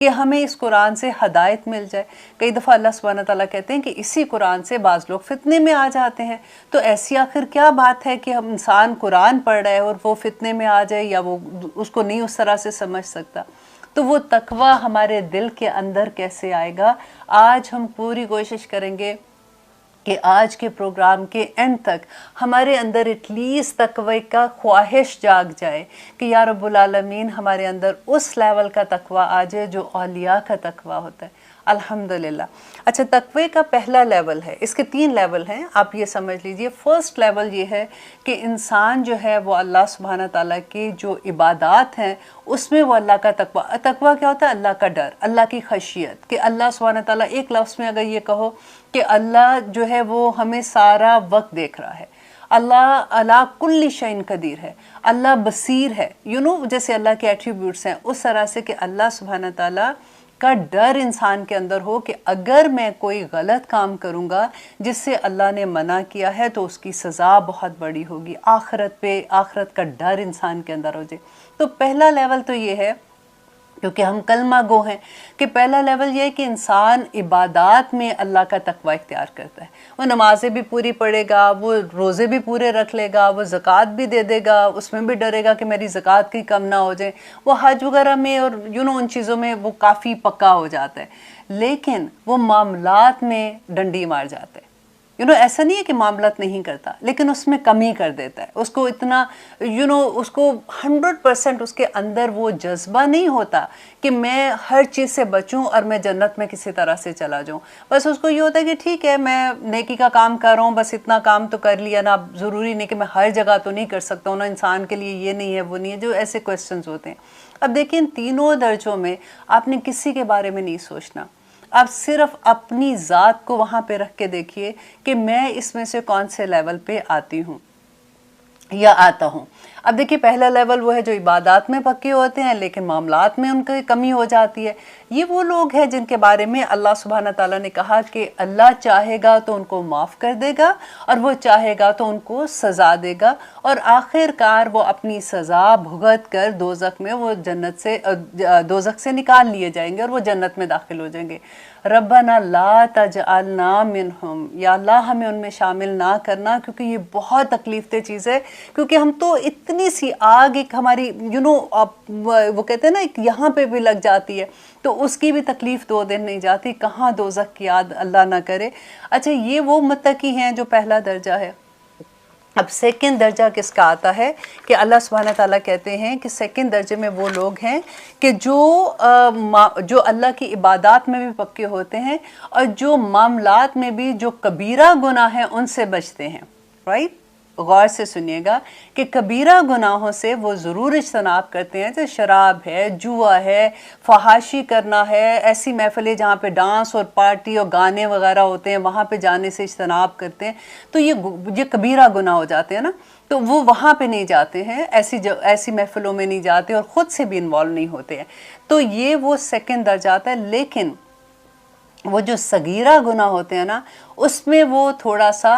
کہ ہمیں اس قرآن سے ہدایت مل جائے۔ کئی دفعہ اللہ سبحانہ تعالیٰ کہتے ہیں کہ اسی قرآن سے بعض لوگ فتنے میں آ جاتے ہیں، تو ایسی آخر کیا بات ہے کہ ہم انسان قرآن پڑھ رہے ہیں اور وہ فتنے میں آ جائے یا وہ اس کو نہیں اس طرح سے سمجھ سکتا؟ تو وہ تقوی ہمارے دل کے اندر کیسے آئے گا؟ آج ہم پوری کوشش کریں گے کہ آج کے پروگرام کے اینڈ تک ہمارے اندر ایٹ لیسٹ تقوی کا خواہش جاگ جائے کہ یا رب العالمین ہمارے اندر اس لیول کا تقوی آ جائے جو اولیاء کا تقوی ہوتا ہے۔ الحمدللہ۔ اچھا، تقوی کا پہلا لیول ہے، اس کے 3 لیول ہیں، آپ یہ سمجھ لیجئے۔ فرسٹ لیول یہ ہے کہ انسان جو ہے وہ اللہ سبحانہ تعالیٰ کی جو عبادات ہیں اس میں وہ اللہ کا تقوی کیا ہوتا ہے؟ اللہ کا ڈر، اللہ کی خشیت، کہ اللہ سبحانہ تعالیٰ ایک لفظ میں اگر یہ کہو کہ اللہ جو ہے وہ ہمیں سارا وقت دیکھ رہا ہے، اللہ علی کل شیء قدیر ہے، اللہ بصیر ہے، جیسے اللہ کے ایٹریبیوٹس ہیں، اس طرح سے کہ اللہ سبحانہ تعالیٰ کا ڈر انسان کے اندر ہو کہ اگر میں کوئی غلط کام کروں گا جس سے اللہ نے منع کیا ہے تو اس کی سزا بہت بڑی ہوگی، آخرت کا ڈر انسان کے اندر ہو جائے۔ تو پہلا لیول تو یہ ہے، کیونکہ ہم کلمہ گو ہیں، کہ پہلا لیول یہ ہے کہ انسان عبادات میں اللہ کا تقوی اختیار کرتا ہے۔ وہ نمازیں بھی پوری پڑھے گا، وہ روزے بھی پورے رکھ لے گا، وہ زکوٰۃ بھی دے دے گا، اس میں بھی ڈرے گا کہ میری زکوٰۃ کی کم نہ ہو جائے، وہ حج وغیرہ میں اور ان چیزوں میں وہ کافی پکا ہو جاتا ہے، لیکن وہ معاملات میں ڈنڈی مار جاتا ہے۔ ایسا نہیں ہے کہ معاملات نہیں کرتا، لیکن اس میں کمی کر دیتا ہے، اس کو اتنا اس کو 100% اس کے اندر وہ جذبہ نہیں ہوتا کہ میں ہر چیز سے بچوں اور میں جنت میں کسی طرح سے چلا جاؤں۔ بس اس کو یہ ہوتا ہے کہ ٹھیک ہے میں نیکی کا کام کر رہا ہوں، بس اتنا کام تو کر لیا نا، ضروری نہیں کہ میں ہر جگہ تو نہیں کر سکتا ہوں نا، انسان کے لیے یہ نہیں ہے وہ نہیں ہے، جو ایسے کویسچنز ہوتے ہیں۔ اب دیکھیں ان تینوں درجوں میں آپ نے کسی کے بارے میں نہیں سوچنا، آپ صرف اپنی ذات کو وہاں پہ رکھ کے دیکھیے کہ میں اس میں سے کون سے لیول پہ آتی ہوں یا آتا ہوں۔ اب دیکھیے پہلا لیول وہ ہے جو عبادات میں پکے ہوتے ہیں لیکن معاملات میں ان کی کمی ہو جاتی ہے۔ یہ وہ لوگ ہیں جن کے بارے میں اللہ سبحانہ تعالیٰ نے کہا کہ اللہ چاہے گا تو ان کو معاف کر دے گا اور وہ چاہے گا تو ان کو سزا دے گا، اور آخر کار وہ اپنی سزا بھگت کر دوزخ میں وہ دوزخ سے نکال لیے جائیں گے اور وہ جنت میں داخل ہو جائیں گے۔ ربنا لا تجعلنا منہم، یا اللہ ہمیں ان میں شامل نہ کرنا، کیونکہ یہ بہت تکلیف دہ چیز ہے، کیونکہ ہم تو اتنی سی آگ ایک ہماری وہ کہتے ہیں نا ایک یہاں پہ بھی لگ جاتی ہے تو اس کی بھی تکلیف 2 دن نہیں جاتی، کہاں دوزخ کی یاد اللہ نہ کرے۔ اچھا، یہ وہ متقی ہیں جو پہلا درجہ ہے۔ اب سیکنڈ درجہ کس کا آتا ہے کہ اللہ سبحانہ تعالیٰ کہتے ہیں کہ سیکنڈ درجے میں وہ لوگ ہیں کہ جو اللہ کی عبادات میں بھی پکے ہوتے ہیں اور جو معاملات میں بھی جو کبیرہ گناہ ہیں ان سے بچتے ہیں، رائٹ؟ غور سے سنیے گا کہ کبیرہ گناہوں سے وہ ضرور اجتناب کرتے ہیں، جیسے شراب ہے، جوا ہے، فحاشی کرنا ہے، ایسی محفلیں جہاں پہ ڈانس اور پارٹی اور گانے وغیرہ ہوتے ہیں وہاں پہ جانے سے اجتناب کرتے ہیں، تو یہ کبیرہ گناہ ہو جاتے ہیں نا، تو وہ وہاں پہ نہیں جاتے ہیں، ایسی محفلوں میں نہیں جاتے اور خود سے بھی انوالو نہیں ہوتے ہیں، تو یہ وہ سیکنڈ درجہ آتا ہے۔ لیکن وہ جو صغیرہ گناہ ہوتے ہیں نا اس میں وہ تھوڑا سا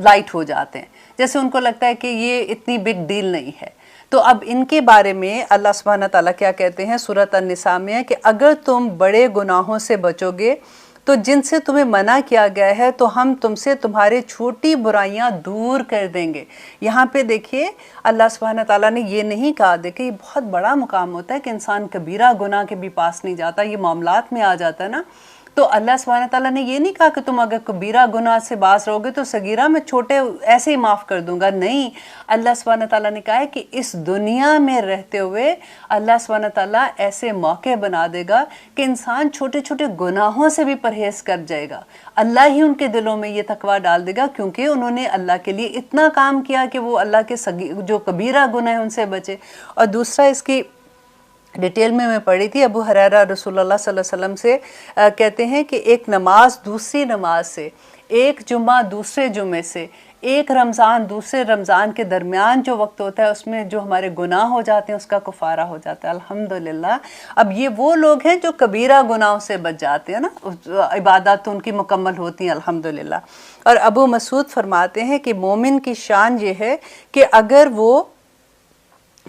لائٹ ہو جاتے ہیں، جیسے ان کو لگتا ہے کہ یہ اتنی بگ ڈیل نہیں ہے۔ تو اب ان کے بارے میں اللہ سبحانہ تعالیٰ کیا کہتے ہیں سورۃ النساء میں کہ اگر تم بڑے گناہوں سے بچو گے تو جن سے تمہیں منع کیا گیا ہے تو ہم تم سے تمہارے چھوٹی برائیاں دور کر دیں گے۔ یہاں پہ دیکھیے اللہ سبحانہ تعالیٰ نے یہ نہیں کہا، دیکھیں یہ بہت بڑا مقام ہوتا ہے کہ انسان کبیرہ گناہ کے بھی پاس نہیں جاتا، یہ معاملات میں آ جاتا ہے نا، تو اللہ سبحانہ تعالیٰ نے یہ نہیں کہا کہ تم اگر کبیرہ گناہ سے باز رہو گے تو صغیرہ میں چھوٹے ایسے ہی معاف کر دوں گا، نہیں، اللہ سبحانہ تعالیٰ نے کہا ہے کہ اس دنیا میں رہتے ہوئے اللہ سبحانہ تعالیٰ ایسے موقع بنا دے گا کہ انسان چھوٹے چھوٹے گناہوں سے بھی پرہیز کر جائے گا، اللہ ہی ان کے دلوں میں یہ تقویٰ ڈال دے گا کیونکہ انہوں نے اللہ کے لیے اتنا کام کیا کہ وہ اللہ کے جو کبیرہ گناہ ہیں ان سے بچے۔ اور دوسرا اس کی ڈیٹیل میں پڑھی تھی، ابو ہریرہ رسول اللہ صلی اللہ علیہ وسلم سے کہتے ہیں کہ ایک نماز دوسری نماز سے، ایک جمعہ دوسرے جمعے سے، ایک رمضان دوسرے رمضان کے درمیان جو وقت ہوتا ہے اس میں جو ہمارے گناہ ہو جاتے ہیں اس کا کفارہ ہو جاتا ہے، الحمدللہ۔ اب یہ وہ لوگ ہیں جو کبیرہ گناہوں سے بچ جاتے ہیں نا، عبادات تو ان کی مکمل ہوتی ہیں الحمدللہ۔ اور ابو مسعود فرماتے ہیں کہ مومن کی شان یہ ہے کہ اگر وہ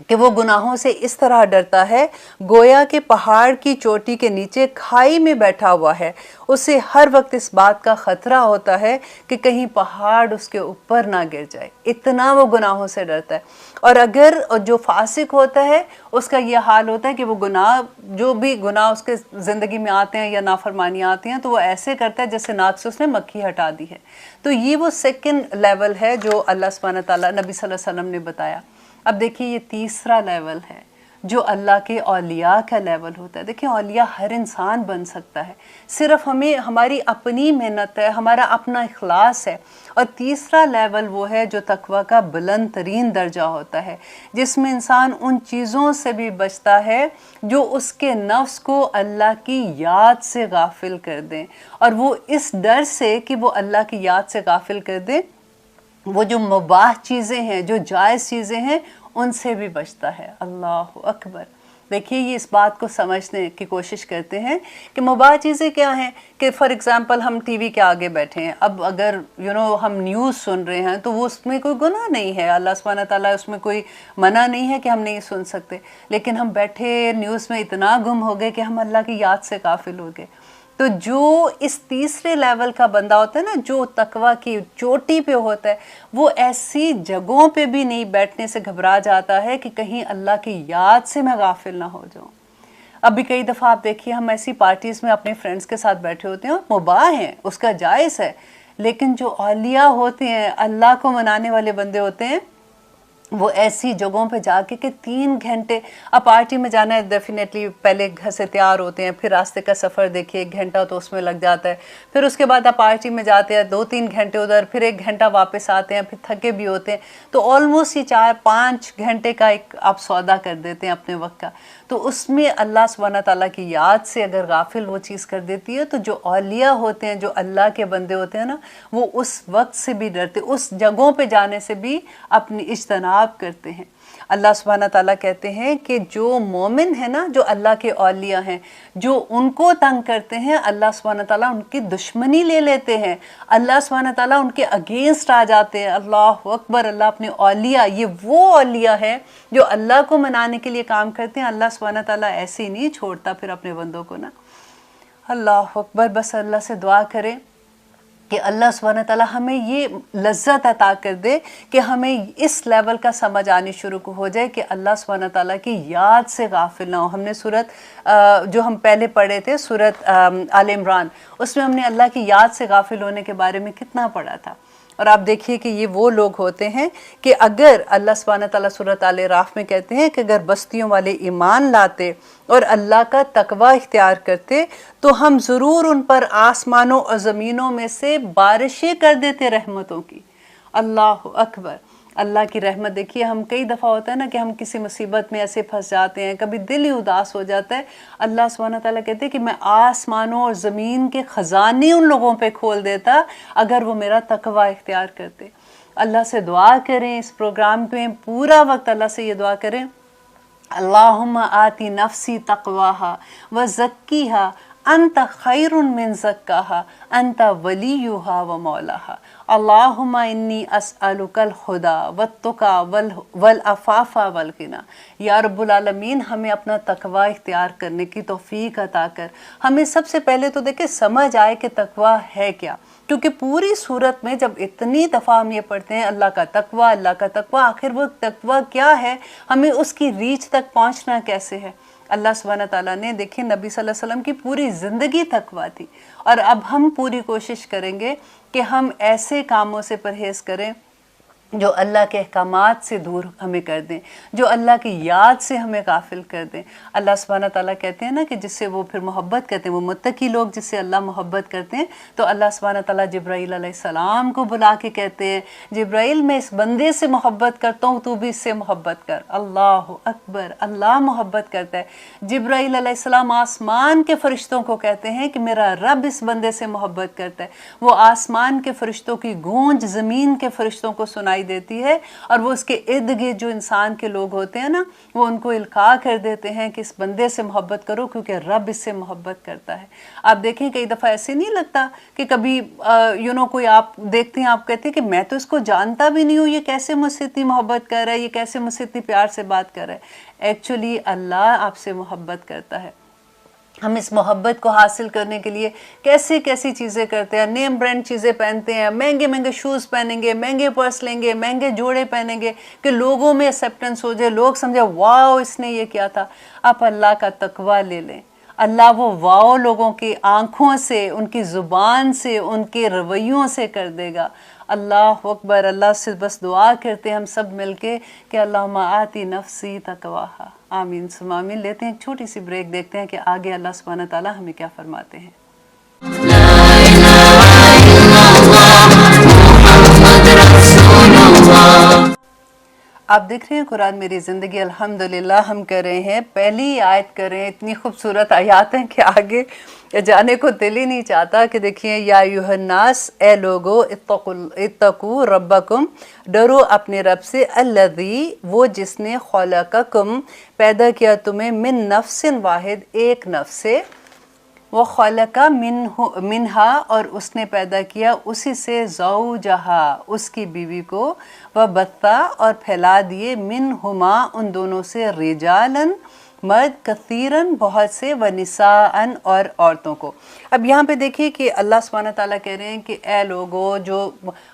کہ وہ گناہوں سے اس طرح ڈرتا ہے گویا کہ پہاڑ کی چوٹی کے نیچے کھائی میں بیٹھا ہوا ہے. اسے ہر وقت اس بات کا خطرہ ہوتا ہے کہ کہیں پہاڑ اس کے اوپر نہ گر جائے. اتنا وہ گناہوں سے ڈرتا ہے. اور اگر جو فاسق ہوتا ہے اس کا یہ حال ہوتا ہے کہ وہ گناہ، جو بھی گناہ اس کے زندگی میں آتے ہیں یا نافرمانیاں آتی ہیں، تو وہ ایسے کرتا ہے جیسے ناک سے اس نے مکھی ہٹا دی ہے. تو یہ وہ سیکنڈ لیول ہے جو اللہ سبحانہ تعالیٰ نبی صلی اللہ علیہ وسلم نے بتایا. اب دیکھیے یہ تیسرا لیول ہے جو اللہ کے اولیاء کا لیول ہوتا ہے. دیکھیں اولیاء ہر انسان بن سکتا ہے، صرف ہمیں ہماری اپنی محنت ہے، ہمارا اپنا اخلاص ہے. اور تیسرا لیول وہ ہے جو تقویٰ کا بلند ترین درجہ ہوتا ہے، جس میں انسان ان چیزوں سے بھی بچتا ہے جو اس کے نفس کو اللہ کی یاد سے غافل کر دیں. اور وہ اس ڈر سے کہ وہ اللہ کی یاد سے غافل کر دیں، وہ جو مباح چیزیں ہیں، جو جائز چیزیں ہیں، ان سے بھی بچتا ہے. اللہ اکبر. دیکھیے یہ اس بات کو سمجھنے کی کوشش کرتے ہیں کہ مباح چیزیں کیا ہیں. کہ فار ایگزامپل ہم ٹی وی کے آگے بیٹھے ہیں، اب اگر ہم نیوز سن رہے ہیں تو وہ اس میں کوئی گناہ نہیں ہے، اللہ سبحانہ تعالیٰ اس میں کوئی منع نہیں ہے کہ ہم نہیں سن سکتے، لیکن ہم بیٹھے نیوز میں اتنا گم ہو گئے کہ ہم اللہ کی یاد سے غافل ہو گئے. تو جو اس تیسرے لیول کا بندہ ہوتا ہے نا، جو تقویٰ کی چوٹی پہ ہوتا ہے، وہ ایسی جگہوں پہ بھی نہیں بیٹھنے سے گھبرا جاتا ہے کہ کہیں اللہ کی یاد سے میں غافل نہ ہو جاؤں. ابھی کئی دفعہ آپ دیکھیے ہم ایسی پارٹیز میں اپنے فرینڈز کے ساتھ بیٹھے ہوتے ہیں، مباح ہیں، اس کا جائز ہے، لیکن جو اولیاء ہوتے ہیں، اللہ کو منانے والے بندے ہوتے ہیں، وہ ایسی جگہوں پہ جا کے کہ 3 گھنٹے، اب پارٹی میں جانا ہے ڈیفینیٹلی پہلے گھر سے تیار ہوتے ہیں، پھر راستے کا سفر دیکھیے 1 گھنٹہ تو اس میں لگ جاتا ہے، پھر اس کے بعد آپ پارٹی میں جاتے ہیں 2-3 گھنٹے ادھر، پھر 1 گھنٹہ واپس آتے ہیں، پھر تھکے بھی ہوتے ہیں. تو آلموسٹ یہ 4-5 گھنٹے کا ایک آپ سودا کر دیتے ہیں اپنے وقت کا. تو اس میں اللہ سبحانہ تعالیٰ کی یاد سے اگر غافل وہ چیز کر دیتی ہے، تو جو اولیاء ہوتے ہیں، جو اللہ کے بندے ہوتے ہیں نا، وہ اس وقت سے بھی ڈرتے، اس جگہوں پہ جانے سے بھی اپنی اجتناب کرتے ہیں. اللہ سبحانہ تعالیٰ کہتے ہیں کہ جو مومن ہے نا، جو اللہ کے اولیاء ہیں، جو ان کو تنگ کرتے ہیں، اللہ سبحانہ تعالیٰ ان کی دشمنی لے لیتے ہیں، اللہ سبحانہ تعالیٰ ان کے اگینسٹ آ جاتے ہیں. اللہ اکبر. اللہ اپنے اولیاء، یہ وہ اولیاء ہے جو اللہ کو منانے کے لیے کام کرتے ہیں. اللہ سبحانہ تعالیٰ ایسے ہی نہیں چھوڑتا پھر اپنے بندوں کو نا. اللہ اکبر. بس اللہ سے دعا کریں کہ اللہ سبحانہ تعالیٰ ہمیں یہ لذت عطا کر دے کہ ہمیں اس لیول کا سمجھ آنی شروع ہو جائے کہ اللہ سبحانہ تعالیٰ کی یاد سے غافل نہ ہو. ہم نے سورت جو ہم پہلے پڑھے تھے، سورت آل عمران، اس میں ہم نے اللہ کی یاد سے غافل ہونے کے بارے میں کتنا پڑھا تھا. اور آپ دیکھیے کہ یہ وہ لوگ ہوتے ہیں کہ اگر اللہ سبحانہ تعالیٰ سورۃ آل اعراف میں کہتے ہیں کہ اگر بستیوں والے ایمان لاتے اور اللہ کا تقویٰ اختیار کرتے تو ہم ضرور ان پر آسمانوں اور زمینوں میں سے بارشیں کر دیتے رحمتوں کی. اللہ اکبر. اللہ کی رحمت دیکھیے، ہم کئی دفعہ ہوتا ہے نا کہ ہم کسی مصیبت میں ایسے پھنس جاتے ہیں، کبھی دل ہی اداس ہو جاتا ہے. اللہ سبحانہ تعالیٰ کہتے ہیں کہ میں آسمانوں اور زمین کے خزانے ان لوگوں پہ کھول دیتا اگر وہ میرا تقویٰ اختیار کرتے. اللہ سے دعا کریں، اس پروگرام پہ پورا وقت اللہ سے یہ دعا کریں، اللہم آتی نفسی تقواہا وزکیہا انت خیر من زکاہا انت ولیہا ومولاہا. اللہم انی اسألک الہدی والتقی والعفاف والغنی. یا رب العالمین ہمیں اپنا تقویٰ اختیار کرنے کی توفیق عطا کر. ہمیں سب سے پہلے تو دیکھیں سمجھ آئے کہ تقویٰ ہے کیا، کیونکہ پوری صورت میں جب اتنی دفعہ ہم یہ پڑھتے ہیں اللہ کا تقویٰ، اللہ کا تقویٰ، آخر وہ تقویٰ کیا ہے، ہمیں اس کی ریچ تک پہنچنا کیسے ہے. اللہ سبحانہ تعالیٰ نے دیکھیں نبی صلی اللہ علیہ وسلم کی پوری زندگی تقویٰ تھی. اور اب ہم پوری کوشش کریں گے کہ ہم ایسے کاموں سے پرہیز کریں جو اللہ کے احکامات سے دور ہمیں کر دیں، جو اللہ کی یاد سے ہمیں غافل کر دیں. اللہ سبحانہ تعالیٰ کہتے ہیں نا کہ جس سے وہ پھر محبت کرتے ہیں، وہ متقی لوگ جس سے اللہ محبت کرتے ہیں، تو اللہ سبحانہ تعالیٰ جبرائیل علیہ السلام کو بلا کے کہتے ہیں، جبرائیل میں اس بندے سے محبت کرتا ہوں، تو بھی اس سے محبت کر. اللہ اکبر. اللہ محبت کرتا ہے. جبرائیل علیہ السلام آسمان کے فرشتوں کو کہتے ہیں کہ میرا رب اس بندے سے محبت کرتا ہے. وہ آسمان کے فرشتوں کی گونج زمین کے فرشتوں کو سنائی سنائی دیتی ہے، اور وہ اس کے ارد گرد جو انسان کے لوگ ہوتے ہیں نا، وہ ان کو القاء کر دیتے ہیں کہ اس بندے سے محبت کرو کیونکہ رب اس سے محبت کرتا ہے۔ آپ دیکھیں کئی دفعہ ایسے نہیں لگتا کہ کبھی کوئی آپ دیکھتے ہیں، آپ کہتے ہیں کہ میں تو اس کو جانتا بھی نہیں ہوں، یہ کیسے مجھ سے اتنی محبت کر رہا ہے، یہ کیسے مجھ سے اتنی پیار سے بات کر رہا ہے۔ ایکچولی اللہ آپ سے محبت کرتا ہے۔ ہم اس محبت کو حاصل کرنے کے لیے کیسی کیسی چیزیں کرتے ہیں، نیم برانڈ چیزیں پہنتے ہیں، مہنگے مہنگے شوز پہنیں گے، مہنگے پرس لیں گے، مہنگے جوڑے پہنیں گے کہ لوگوں میں ایکسیپٹنس ہو جائے، لوگ سمجھے واو اس نے یہ کیا تھا۔ آپ اللہ کا تقویٰ لے لیں، اللہ وہ واو لوگوں کی آنکھوں سے، ان کی زبان سے، ان کے رویوں سے کر دے گا۔ اللہ اکبر۔ اللہ سے بس دعا کرتے ہیں ہم سب مل کے کہ اللہم آتی نفسی تقواہا۔ آمین ثم آمین۔ لیتے ہیں ایک چھوٹی سی بریک، دیکھتے ہیں کہ آگے اللہ سبحانہ تعالیٰ ہمیں کیا فرماتے ہیں۔ آپ دیکھ رہے ہیں قرآن میری زندگی، الحمدللہ ہم کر رہے ہیں پہلی آیت کر رہے ہیں۔ اتنی خوبصورت آیات ہیں کہ آگے جانے کو دل ہی نہیں چاہتا کہ دیکھیں، یا ایھا الناس، اے لوگو، اتقوا ربکم، ڈرو اپنے رب سے، الذی، وہ جس نے خلقکم، پیدا کیا تمہیں، من نفس واحد، ایک نفس سے، وہ خلق منہا، اور اس نے پیدا کیا اسی سے، زوجہا، اس کی بیوی کو، وبثا، اور پھیلا دیے، منہما، ان دونوں سے، رجالاً، مرد، کثیراً، بہت سے، ونساءً، اور عورتوں کو۔ اب یہاں پہ دیکھیے کہ اللہ سبحانہ تعالیٰ کہہ رہے ہیں کہ اے لوگو جو،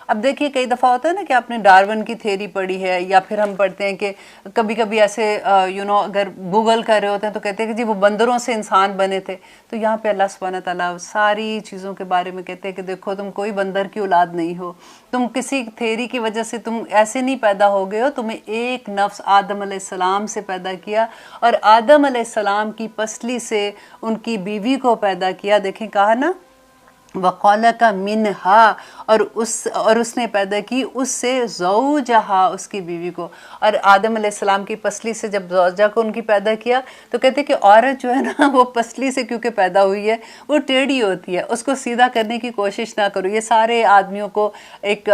اب دیکھیے کئی دفعہ ہوتا ہے نا کہ آپ نے ڈارون کی تھیوری پڑھی ہے، یا پھر ہم پڑھتے ہیں کہ کبھی کبھی ایسے اگر گوگل کر رہے ہوتے ہیں تو کہتے ہیں کہ جی وہ بندروں سے انسان بنے تھے۔ تو یہاں پہ اللہ سبحانہ تعالیٰ ساری چیزوں کے بارے میں کہتے ہیں کہ دیکھو تم کوئی بندر کی اولاد نہیں ہو، تم کسی تھیوری کی وجہ سے تم ایسے نہیں پیدا ہو گئے ہو، تمہیں ایک نفس آدم علیہ السلام سے پیدا کیا، اور آدم علیہ السلام کی پسلی سے ان کی بیوی کو پیدا کیا۔ دیکھیں کہا نا، وَخَلَقَ مِنْهَا، اور اس نے پیدا کی اس سے، زوجہا، اس کی بیوی کو۔ اور آدم علیہ السلام کی پسلی سے جب زوجہ کو ان کی پیدا کیا تو کہتے ہیں کہ عورت جو ہے نا وہ پسلی سے کیونکہ پیدا ہوئی ہے وہ ٹیڑھی ہوتی ہے، اس کو سیدھا کرنے کی کوشش نہ کرو۔ یہ سارے آدمیوں کو ایک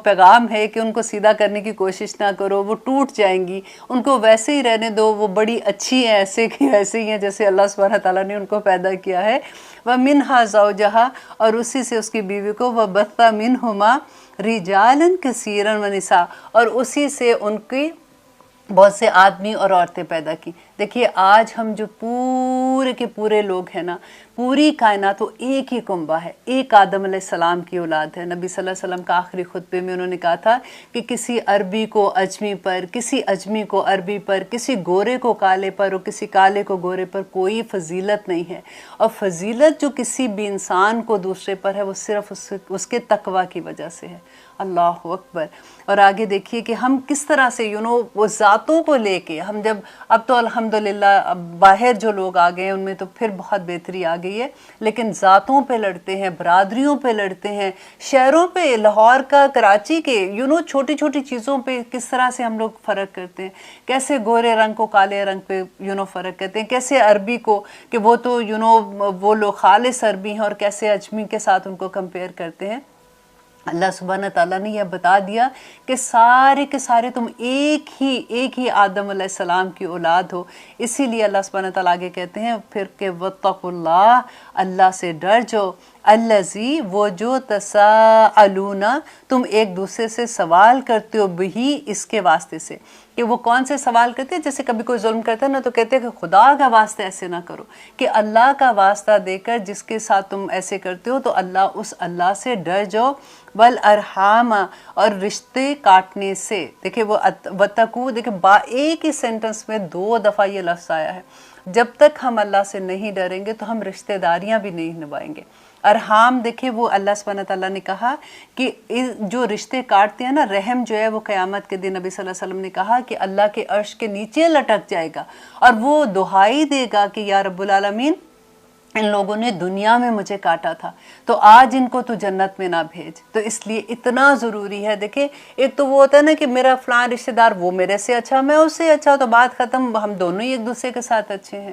پیغام ہے کہ ان کو سیدھا کرنے کی کوشش نہ کرو، وہ ٹوٹ جائیں گی، ان کو ویسے ہی رہنے دو، وہ بڑی اچھی ہیں، ایسے ہی ہیں جیسے اللہ سبحانہ تعالیٰ نے ان کو پیدا کیا ہے۔ وَمِنْهَا زَوْجَهَا، اور اسی سے اس کی بیوی کو، وَبَثَّ مِنْهُمَا رِجَالًا كَثِيرًا وَنِسَاءً، اور اسی سے ان کی بہت سے آدمی اور عورتیں پیدا کی۔ دیکھیے آج ہم جو پورے کے پورے لوگ ہیں نا، پوری کائنات وہ ایک ہی کنبہ ہے، ایک آدم علیہ السلام کی اولاد ہے۔ نبی صلی اللہ علیہ وسلم کا آخری خطبے میں انہوں نے کہا تھا کہ کسی عربی کو اجمی پر، کسی اجمی کو عربی پر، کسی گورے کو کالے پر، اور کسی کالے کو گورے پر کوئی فضیلت نہیں ہے، اور فضیلت جو کسی بھی انسان کو دوسرے پر ہے وہ صرف اس کے تقویٰ کی وجہ سے ہے۔ اللہ اکبر۔ اور آگے دیکھیے کہ ہم کس طرح سے وہ ذاتوں کو لے کے، ہم جب اب تو الحمدللہ اب باہر جو لوگ آ گئے ہیں ان میں تو پھر بہت بہتری آ گئی ہے، لیکن ذاتوں پہ لڑتے ہیں، برادریوں پہ لڑتے ہیں، شہروں پہ، لاہور کا، کراچی کے، چھوٹی چھوٹی چیزوں پہ کس طرح سے ہم لوگ فرق کرتے ہیں، کیسے گورے رنگ کو کالے رنگ پہ فرق کرتے ہیں، کیسے عربی کو کہ وہ تو وہ لوگ خالص عربی ہیں، اور کیسے اجمی کے ساتھ ان کو کمپیئر کرتے ہیں۔ اللہ سبحانہ تعالیٰ نے یہ بتا دیا کہ سارے کے سارے تم ایک ہی آدم علیہ السلام کی اولاد ہو۔ اسی لیے اللہ سبحانہ تعالیٰ آگے کہتے ہیں پھر کہ وَاتَّقُوا اللَّهَ، اللہ سے ڈر جو، الذی، وہ جو، تساءلون، تم ایک دوسرے سے سوال کرتے ہو، بہی، اس کے واسطے سے، کہ وہ کون سے سوال کرتے ہیں؟ جیسے کبھی کوئی ظلم کرتا ہے نا تو کہتے ہیں کہ خدا کا واسطہ ایسے نہ کرو، کہ اللہ کا واسطہ دے کر جس کے ساتھ تم ایسے کرتے ہو تو اس اللہ سے ڈر جاؤ، والارحام، اور رشتے کاٹنے سے۔ دیکھیں وہ وَاتَّقُوا، دیکھیں ایک ہی سینٹنس میں 2 دفعہ یہ لفظ آیا ہے۔ جب تک ہم اللہ سے نہیں ڈریں گے تو ہم رشتہ داریاں بھی نہیں نبھائیں گے۔ ارحام دیکھیں وہ اللہ سبحانہ تعالیٰ نے کہا کہ جو رشتے کاٹتے ہیں نا، رحم جو ہے وہ قیامت کے دن نبی صلی اللہ علیہ وسلم نے کہا کہ اللہ کے عرش کے نیچے لٹک جائے گا، اور وہ دہائی دے گا کہ یا رب العالمین، ان لوگوں نے دنیا میں مجھے کاٹا تھا تو آج ان کو تو جنت میں نہ بھیج۔ تو اس لیے اتنا ضروری ہے۔ دیکھیں ایک تو وہ ہوتا ہے نا کہ میرا فلاں رشتہ دار وہ میرے سے اچھا، میں اس سے اچھا، تو بات ختم، ہم دونوں ہی ایک دوسرے کے ساتھ اچھے ہیں۔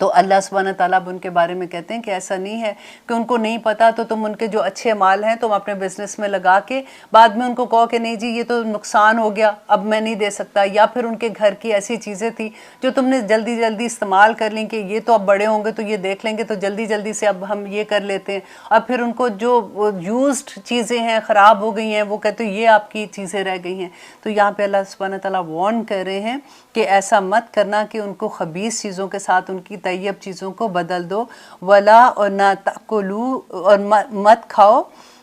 تو اللہ سبحانہ تعالیٰ اب ان کے بارے میں کہتے ہیں کہ ایسا نہیں ہے کہ ان کو نہیں پتا تو تم ان کے جو اچھے مال ہیں تم اپنے بزنس میں لگا کے بعد میں ان کو کہو کہ نہیں جی یہ تو نقصان ہو گیا اب میں نہیں دے سکتا، یا پھر ان کے گھر کی ایسی چیزیں تھیں جو تم نے جلدی جلدی استعمال کر لیں کہ یہ تو اب بڑے ہوں گے تو یہ دیکھ لیں گے تو جلدی جلدی سے اب ہم یہ کر لیتے ہیں، اور پھر ان کو جو یوزڈ چیزیں ہیں خراب ہو گئی ہیں وہ کہتے ہیں یہ آپ کی چیزیں رہ گئی ہیں۔ تو یہاں پہ اللہ سبحانہ تعالیٰ وارن کر رہے ہیں کہ ایسا مت کرنا کہ ان کو خبیث چیزوں کے ساتھ ان کی طیب چیزوں کو بدل دو، ولا اور نہ تاکلو اور مت کھاؤ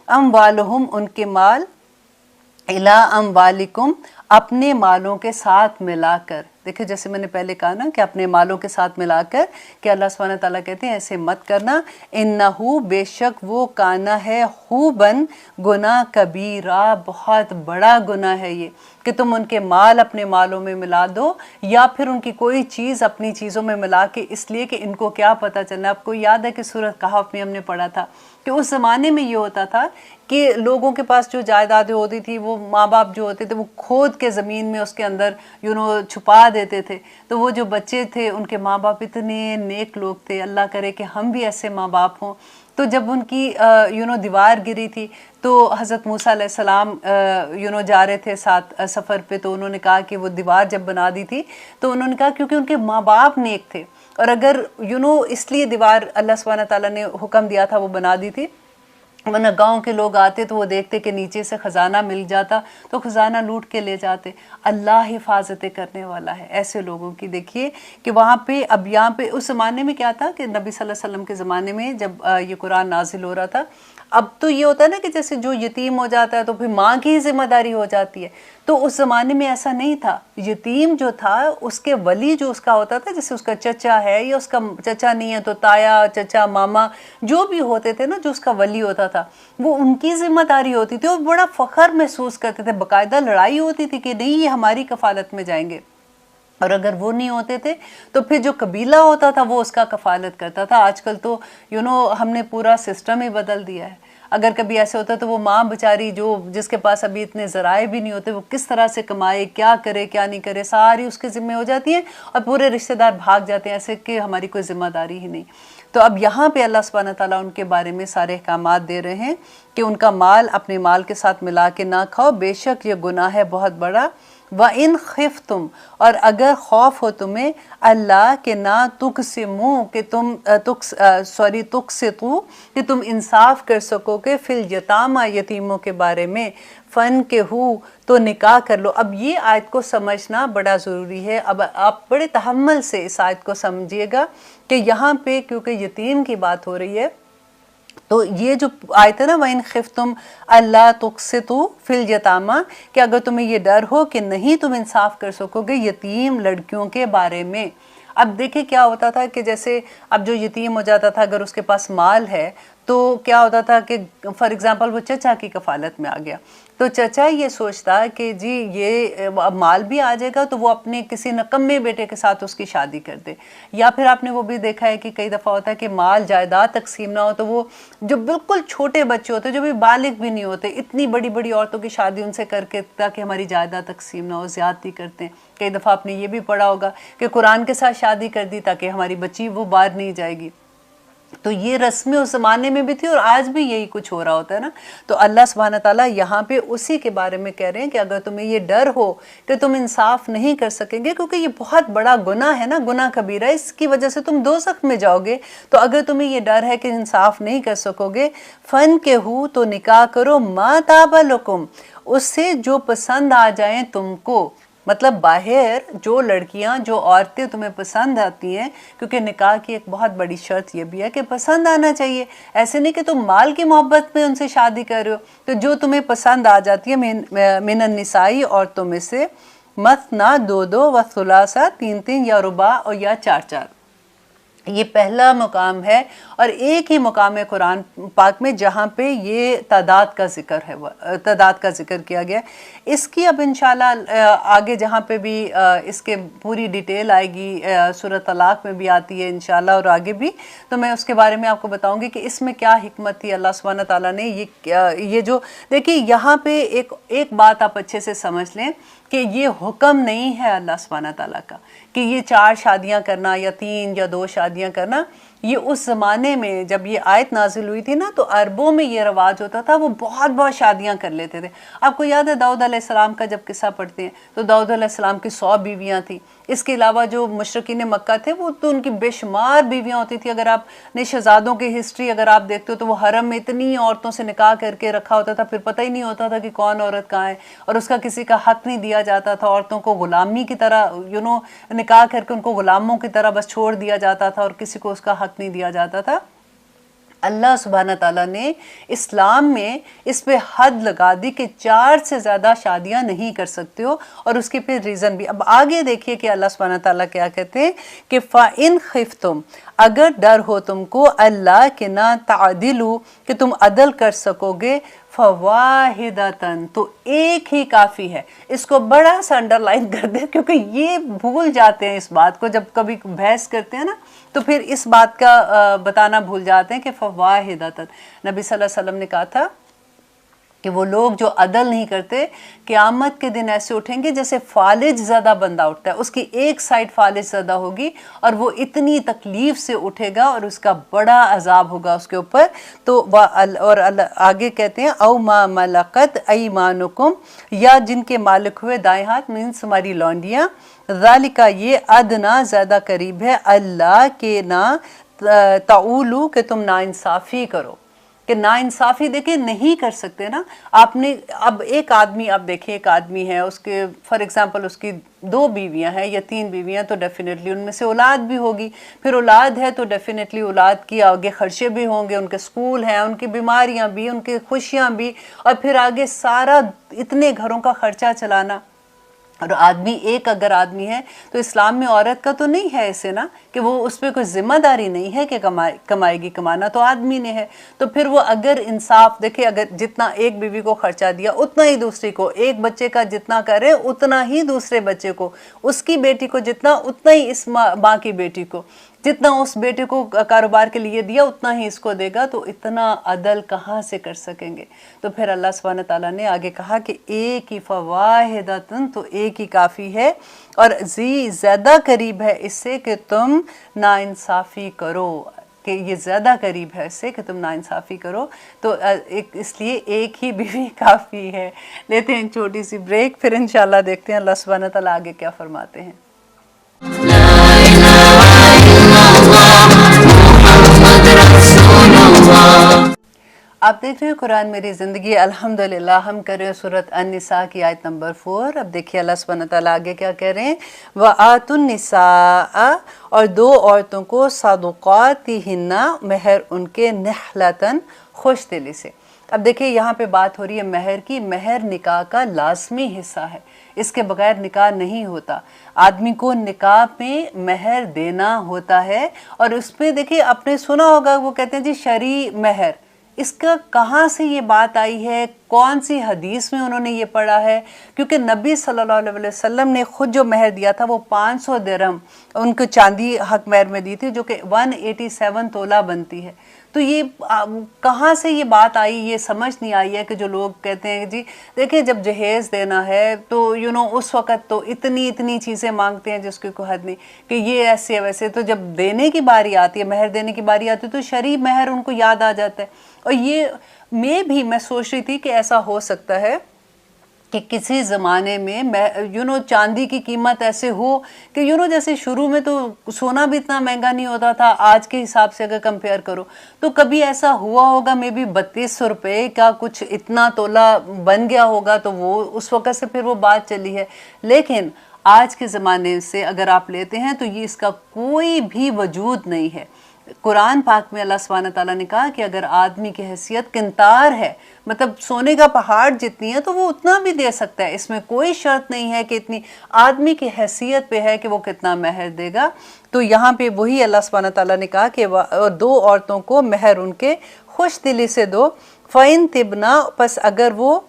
اموالہم ان کے مال الا اموالکم اپنے مالوں کے ساتھ ملا کر۔ دیکھیں جیسے میں نے پہلے کہا نا کہ اپنے مالوں کے ساتھ ملا کر، کہ اللہ سبحانہ تعالیٰ کہتے ہیں ایسے مت کرنا، انہو بے شک وہ کانا ہے خوبن گناہ کبیرہ، بہت بڑا گناہ ہے یہ کہ تم ان کے مال اپنے مالوں میں ملا دو، یا پھر ان کی کوئی چیز اپنی چیزوں میں ملا کے، اس لیے کہ ان کو کیا پتہ چلنا۔ آپ کو یاد ہے کہ سورۃ کہف میں ہم نے پڑھا تھا کہ اس زمانے میں یہ ہوتا تھا کہ لوگوں کے پاس جو جائیدادیں ہوتی تھی وہ ماں باپ جو ہوتے تھے وہ کھود کے زمین میں اس کے اندر چھپا دیتے تھے، تو وہ جو بچے تھے ان کے ماں باپ اتنے نیک لوگ تھے، اللہ کرے کہ ہم بھی ایسے ماں باپ ہوں۔ تو جب ان کی دیوار گری تھی تو حضرت موسیٰ علیہ السلام جا رہے تھے ساتھ سفر پہ، تو انہوں نے کہا کہ وہ دیوار جب بنا دی تھی تو انہوں نے کہا کیونکہ ان کے ماں باپ نیک تھے، اور اگر اس لیے دیوار اللہ سبحانہ تعالیٰ نے حکم دیا تھا وہ بنا دی تھی، ورنہ گاؤں کے لوگ آتے تو وہ دیکھتے کہ نیچے سے خزانہ مل جاتا تو خزانہ لوٹ کے لے جاتے۔ اللہ حفاظتیں کرنے والا ہے ایسے لوگوں کی۔ دیکھیے کہ وہاں پہ اب یہاں پہ اس زمانے میں کیا تھا کہ نبی صلی اللہ علیہ وسلم کے زمانے میں جب یہ قرآن نازل ہو رہا تھا، اب تو یہ ہوتا ہے نا کہ جیسے جو یتیم ہو جاتا ہے تو پھر ماں کی ہی ذمہ داری ہو جاتی ہے، تو اس زمانے میں ایسا نہیں تھا۔ یتیم جو تھا اس کے ولی جو اس کا ہوتا تھا، جیسے اس کا چچا ہے یا اس کا چچا نہیں ہے تو تایا، چچا، ماما جو بھی ہوتے تھے نا، جو اس کا ولی ہوتا تھا وہ ان کی ذمہ داری ہوتی تھی، اور بڑا فخر محسوس کرتے تھے، باقاعدہ لڑائی ہوتی تھی کہ نہیں یہ ہماری کفالت میں جائیں گے، اور اگر وہ نہیں ہوتے تھے تو پھر جو قبیلہ ہوتا تھا وہ اس کا کفالت کرتا تھا۔ آج کل تو ہم نے پورا سسٹم ہی بدل دیا ہے۔ اگر کبھی ایسے ہوتا تو وہ ماں بیچاری جس کے پاس ابھی اتنے ذرائع بھی نہیں ہوتے، وہ کس طرح سے کمائے، کیا کرے کیا نہیں کرے، ساری اس کے ذمہ ہو جاتی ہیں، اور پورے رشتہ دار بھاگ جاتے ہیں ایسے کہ ہماری کوئی ذمہ داری ہی نہیں۔ تو اب یہاں پہ اللہ سبحانہ تعالیٰ ان کے بارے میں سارے احکامات دے رہے ہیں کہ ان کا مال اپنے مال کے ساتھ ملا کے نہ کھاؤ، بے شک یہ گناہ ہے بہت بڑا۔ وَإِنْ خِفْتُمْ اور اگر خوف ہو تمہیں اللہ کہ نہ تقسموا کہ تم تقسطوا کہ تم انصاف کر سکو گے فی الیتامى یتیموں کے بارے میں، فانکحوا تو نکاح کر لو۔ اب یہ آیت کو سمجھنا بڑا ضروری ہے۔ اب آپ بڑے تحمل سے اس آیت کو سمجھیے گا کہ یہاں پہ کیونکہ یتیم کی بات ہو رہی ہے، تو یہ جو آیت ہے نا وَإِنْ خِفْتُمْ أَلَّا تُقْسِطُوا فِي الْيَتَامَى کہ اگر تمہیں یہ ڈر ہو کہ نہیں تم انصاف کر سکو گے یتیم لڑکیوں کے بارے میں۔ اب دیکھیں کیا ہوتا تھا کہ جیسے اب جو یتیم ہو جاتا تھا اگر اس کے پاس مال ہے تو کیا ہوتا تھا کہ فار ایگزامپل وہ چچا کی کفالت میں آ گیا، تو چچا یہ سوچتا کہ جی یہ مال بھی آ جائے گا تو وہ اپنے کسی نکمے بیٹے کے ساتھ اس کی شادی کر دے، یا پھر آپ نے وہ بھی دیکھا ہے کہ کئی دفعہ ہوتا ہے کہ مال جائیداد تقسیم نہ ہو تو وہ جو بالکل چھوٹے بچے ہوتے جو بھی بالغ بھی نہیں ہوتے، اتنی بڑی بڑی عورتوں کی شادی ان سے کر کے تاکہ ہماری جائیداد تقسیم نہ ہو، زیادتی کرتے ہیں۔ کئی دفعہ آپ نے یہ بھی پڑھا ہوگا کہ قرآن کے ساتھ شادی کر دی تاکہ ہماری بچی وہ باہر نہیں جائے گی۔ تو یہ رسمیں اس زمانے میں بھی تھی اور آج بھی یہی کچھ ہو رہا ہوتا ہے نا۔ تو اللہ سبحانہ تعالیٰ یہاں پہ اسی کے بارے میں کہہ رہے ہیں کہ اگر تمہیں یہ ڈر ہو کہ تم انصاف نہیں کر سکیں گے، کیونکہ یہ بہت بڑا گناہ ہے نا، گناہ کبیرہ، اس کی وجہ سے تم دوزخ میں جاؤ گے، تو اگر تمہیں یہ ڈر ہے کہ انصاف نہیں کر سکو گے، فَانْكِحُوا تو نکاح کرو مَا طَابَ لَكُمْ اس سے جو پسند آ جائیں تم کو، مطلب باہر جو لڑکیاں جو عورتیں تمہیں پسند آتی ہیں، کیونکہ نکاح کی ایک بہت بڑی شرط یہ بھی ہے کہ پسند آنا چاہیے، ایسے نہیں کہ تم مال کی محبت میں ان سے شادی کر رہے ہو، تو جو تمہیں پسند آ جاتی ہے من النساء عورتوں میں سے، مثنا دو دو و ثلاثہ تین تین یا رباع اور یا چار چار۔ یہ پہلا مقام ہے اور ایک ہی مقام ہے قرآن پاک میں جہاں پہ یہ تعداد کا ذکر ہے، تعداد کا ذکر کیا گیا۔ اس کی اب انشاءاللہ آگے جہاں پہ بھی اس کے پوری ڈیٹیل آئے گی، سورۃ طلاق میں بھی آتی ہے انشاءاللہ اور آگے بھی، تو میں اس کے بارے میں آپ کو بتاؤں گی کہ اس میں کیا حکمت تھی اللہ سبحانہ تعالیٰ نے۔ یہ جو دیکھیے یہاں پہ ایک بات آپ اچھے سے سمجھ لیں کہ یہ حکم نہیں ہے اللہ سبحانہ تعالیٰ کا کہ یہ 4 شادیاں کرنا یا 3 یا 2 شادیاں کرنا. یہ اس زمانے میں جب یہ آیت نازل ہوئی تھی نا تو عربوں میں یہ رواج ہوتا تھا, وہ بہت بہت شادیاں کر لیتے تھے. آپ کو یاد ہے داؤد علیہ السلام کا جب قصہ پڑھتے ہیں تو داؤد علیہ السلام کی 100 بیویاں تھیں. اس کے علاوہ جو مشرکین مکہ تھے وہ تو ان کی بے شمار بیویاں ہوتی تھیں. اگر آپ نے شہزادوں کی ہسٹری اگر آپ دیکھتے ہو تو وہ حرم میں اتنی عورتوں سے نکاح کر کے رکھا ہوتا تھا, پھر پتہ ہی نہیں ہوتا تھا کہ کون عورت کہاں ہے, اور اس کا کسی کا حق نہیں دیا جاتا تھا. عورتوں کو غلامی کی طرح نکاح کر کے ان کو غلاموں کی طرح بس چھوڑ دیا جاتا تھا اور کسی کو اس کا حق نہیں دیا جاتا تھا. اللہ سبحانہ تعالیٰ نے اسلام میں اس پہ حد لگا دی کہ 4 سے زیادہ شادیاں نہیں کر سکتے ہو, اور اس کے پھر ریزن بھی. اب آگے دیکھیے کہ اللہ سبحانہ تعالیٰ کیا کہتے ہیں کہ فَإِنْ خِفْتُمْ, اگر ڈر ہو تم کو اللہ کہ نہ تعدلوا, کہ تم عدل کر سکو گے, فواحدتاً, تو ایک ہی کافی ہے. اس کو بڑا سا انڈر لائن کر دیں کیونکہ یہ بھول جاتے ہیں اس بات کو, جب کبھی بحث کرتے ہیں نا تو پھر اس بات کا بتانا بھول جاتے ہیں کہ فواحدتاً. نبی صلی اللہ علیہ وسلم نے کہا تھا کہ وہ لوگ جو عدل نہیں کرتے قیامت کے دن ایسے اٹھیں گے جیسے فالج زدہ بندہ اٹھتا ہے, اس کی ایک سائڈ فالج زدہ ہوگی اور وہ اتنی تکلیف سے اٹھے گا اور اس کا بڑا عذاب ہوگا اس کے اوپر. تو اور آگے کہتے ہیں او ما ملکت ایمانکم, یا جن کے مالک ہوئے دائیں ہاتھ, مینس ہماری لونڈیاں, ذالکا, یہ ادنا, زیادہ قریب ہے, اللہ کے نہ تعولو, کہ تم ناانصافی کرو. کہ ناانصافی دیکھیں نہیں کر سکتے نا آپ نے. اب ایک آدمی, آپ دیکھیں ایک آدمی ہے, اس کے فار ایگزامپل اس کی 2 بیویاں ہیں یا 3 بیویاں, تو ڈیفینیٹلی ان میں سے اولاد بھی ہوگی. پھر اولاد ہے تو ڈیفینیٹلی اولاد کی آگے خرچے بھی ہوں گے, ان کے سکول ہیں, ان کی بیماریاں بھی, ان کی خوشیاں بھی, اور پھر آگے سارا اتنے گھروں کا خرچہ چلانا. اور آدمی ایک اگر آدمی ہے تو اسلام میں عورت کا تو نہیں ہے ایسے نا کہ وہ اس پہ کوئی ذمہ داری نہیں ہے کہ کمائے گی, کمانا تو آدمی نے ہے. تو پھر وہ اگر انصاف دیکھے, اگر جتنا ایک بیوی کو خرچہ دیا اتنا ہی دوسری کو, ایک بچے کا جتنا کرے اتنا ہی دوسرے بچے کو, اس کی بیٹی کو جتنا اتنا ہی اس ماں کی بیٹی کو, جتنا اس بیٹے کو کاروبار کے لیے دیا اتنا ہی اس کو دے گا. تو اتنا عدل کہاں سے کر سکیں گے؟ تو پھر اللہ سبحانہ تعالیٰ نے آگے کہا کہ ایک ہی, فواحدتاً, تو ایک ہی کافی ہے, اور زیادہ قریب ہے اس سے کہ تم ناانصافی کرو, کہ یہ زیادہ قریب ہے اس سے کہ تم ناانصافی کرو. تو اس لیے ایک ہی بیوی کافی ہے. لیتے ہیں چھوٹی سی بریک, پھر انشاءاللہ دیکھتے ہیں اللہ سبحانہ تعالیٰ آگے کیا فرماتے ہیں. آپ دیکھ رہے ہیں قرآن میری زندگی, الحمدللہ. ہم کر رہے ہیں سورۃ النساء کی آیت نمبر 4. اب دیکھیے اللہ سبحانہ تعالیٰ آگے کیا کہہ رہے ہیں. وَآتُوا النِّسَاءَ, اور دو عورتوں کو, صَدُقَاتِهِنَّ, مہر ان کے, نِحْلَةً, خوش دلی سے. اب دیکھیں یہاں پہ بات ہو رہی ہے مہر کی. مہر نکاح کا لازمی حصہ ہے, اس کے بغیر نکاح نہیں ہوتا. آدمی کو نکاح میں مہر دینا ہوتا ہے. اور اس میں دیکھیں آپ نے سنا ہوگا وہ کہتے ہیں جی شرعی مہر, اس کا کہاں سے یہ بات آئی ہے, کون سی حدیث میں انہوں نے یہ پڑھا ہے؟ کیونکہ نبی صلی اللہ علیہ وسلم نے خود جو مہر دیا تھا وہ 500 درہم ان کو چاندی حق مہر میں دی تھی, جو کہ 187 تولہ بنتی ہے. تو یہ کہاں سے یہ بات آئی, یہ سمجھ نہیں آئی ہے کہ جو لوگ کہتے ہیں جی دیکھیں جب جہیز دینا ہے تو اس وقت تو اتنی چیزیں مانگتے ہیں جس کی کوئی حد نہیں, کہ یہ ایسے ویسے. تو جب دینے کی باری آتی ہے, مہر دینے کی باری آتی ہے, تو شرعی مہر ان کو یاد آ جاتا ہے. اور یہ میں سوچ رہی تھی کہ ایسا ہو سکتا ہے کہ کسی زمانے میں چاندی کی قیمت ایسے ہو کہ جیسے شروع میں تو سونا بھی اتنا مہنگا نہیں ہوتا تھا آج کے حساب سے اگر کمپیئر کرو, تو کبھی ایسا ہوا ہوگا میں بھی 3200 روپے کا کچھ اتنا تولہ بن گیا ہوگا, تو وہ اس وقت سے پھر وہ بات چلی ہے. لیکن آج کے زمانے سے اگر آپ لیتے ہیں تو یہ اس کا کوئی بھی وجود نہیں ہے. قرآن پاک میں اللہ سبحانہ تعالیٰ نے کہا کہ اگر آدمی کی حیثیت قنطار ہے, مطلب سونے کا پہاڑ جتنی ہے, تو وہ اتنا بھی دے سکتا ہے. اس میں کوئی شرط نہیں ہے کہ اتنی, آدمی کی حیثیت پہ ہے کہ وہ کتنا مہر دے گا. تو یہاں پہ وہی اللہ سبحانہ تعالیٰ نے کہا کہ دو عورتوں کو مہر ان کے خوش دلی سے دو. فَإِن تِبْنَا, پس اگر وہ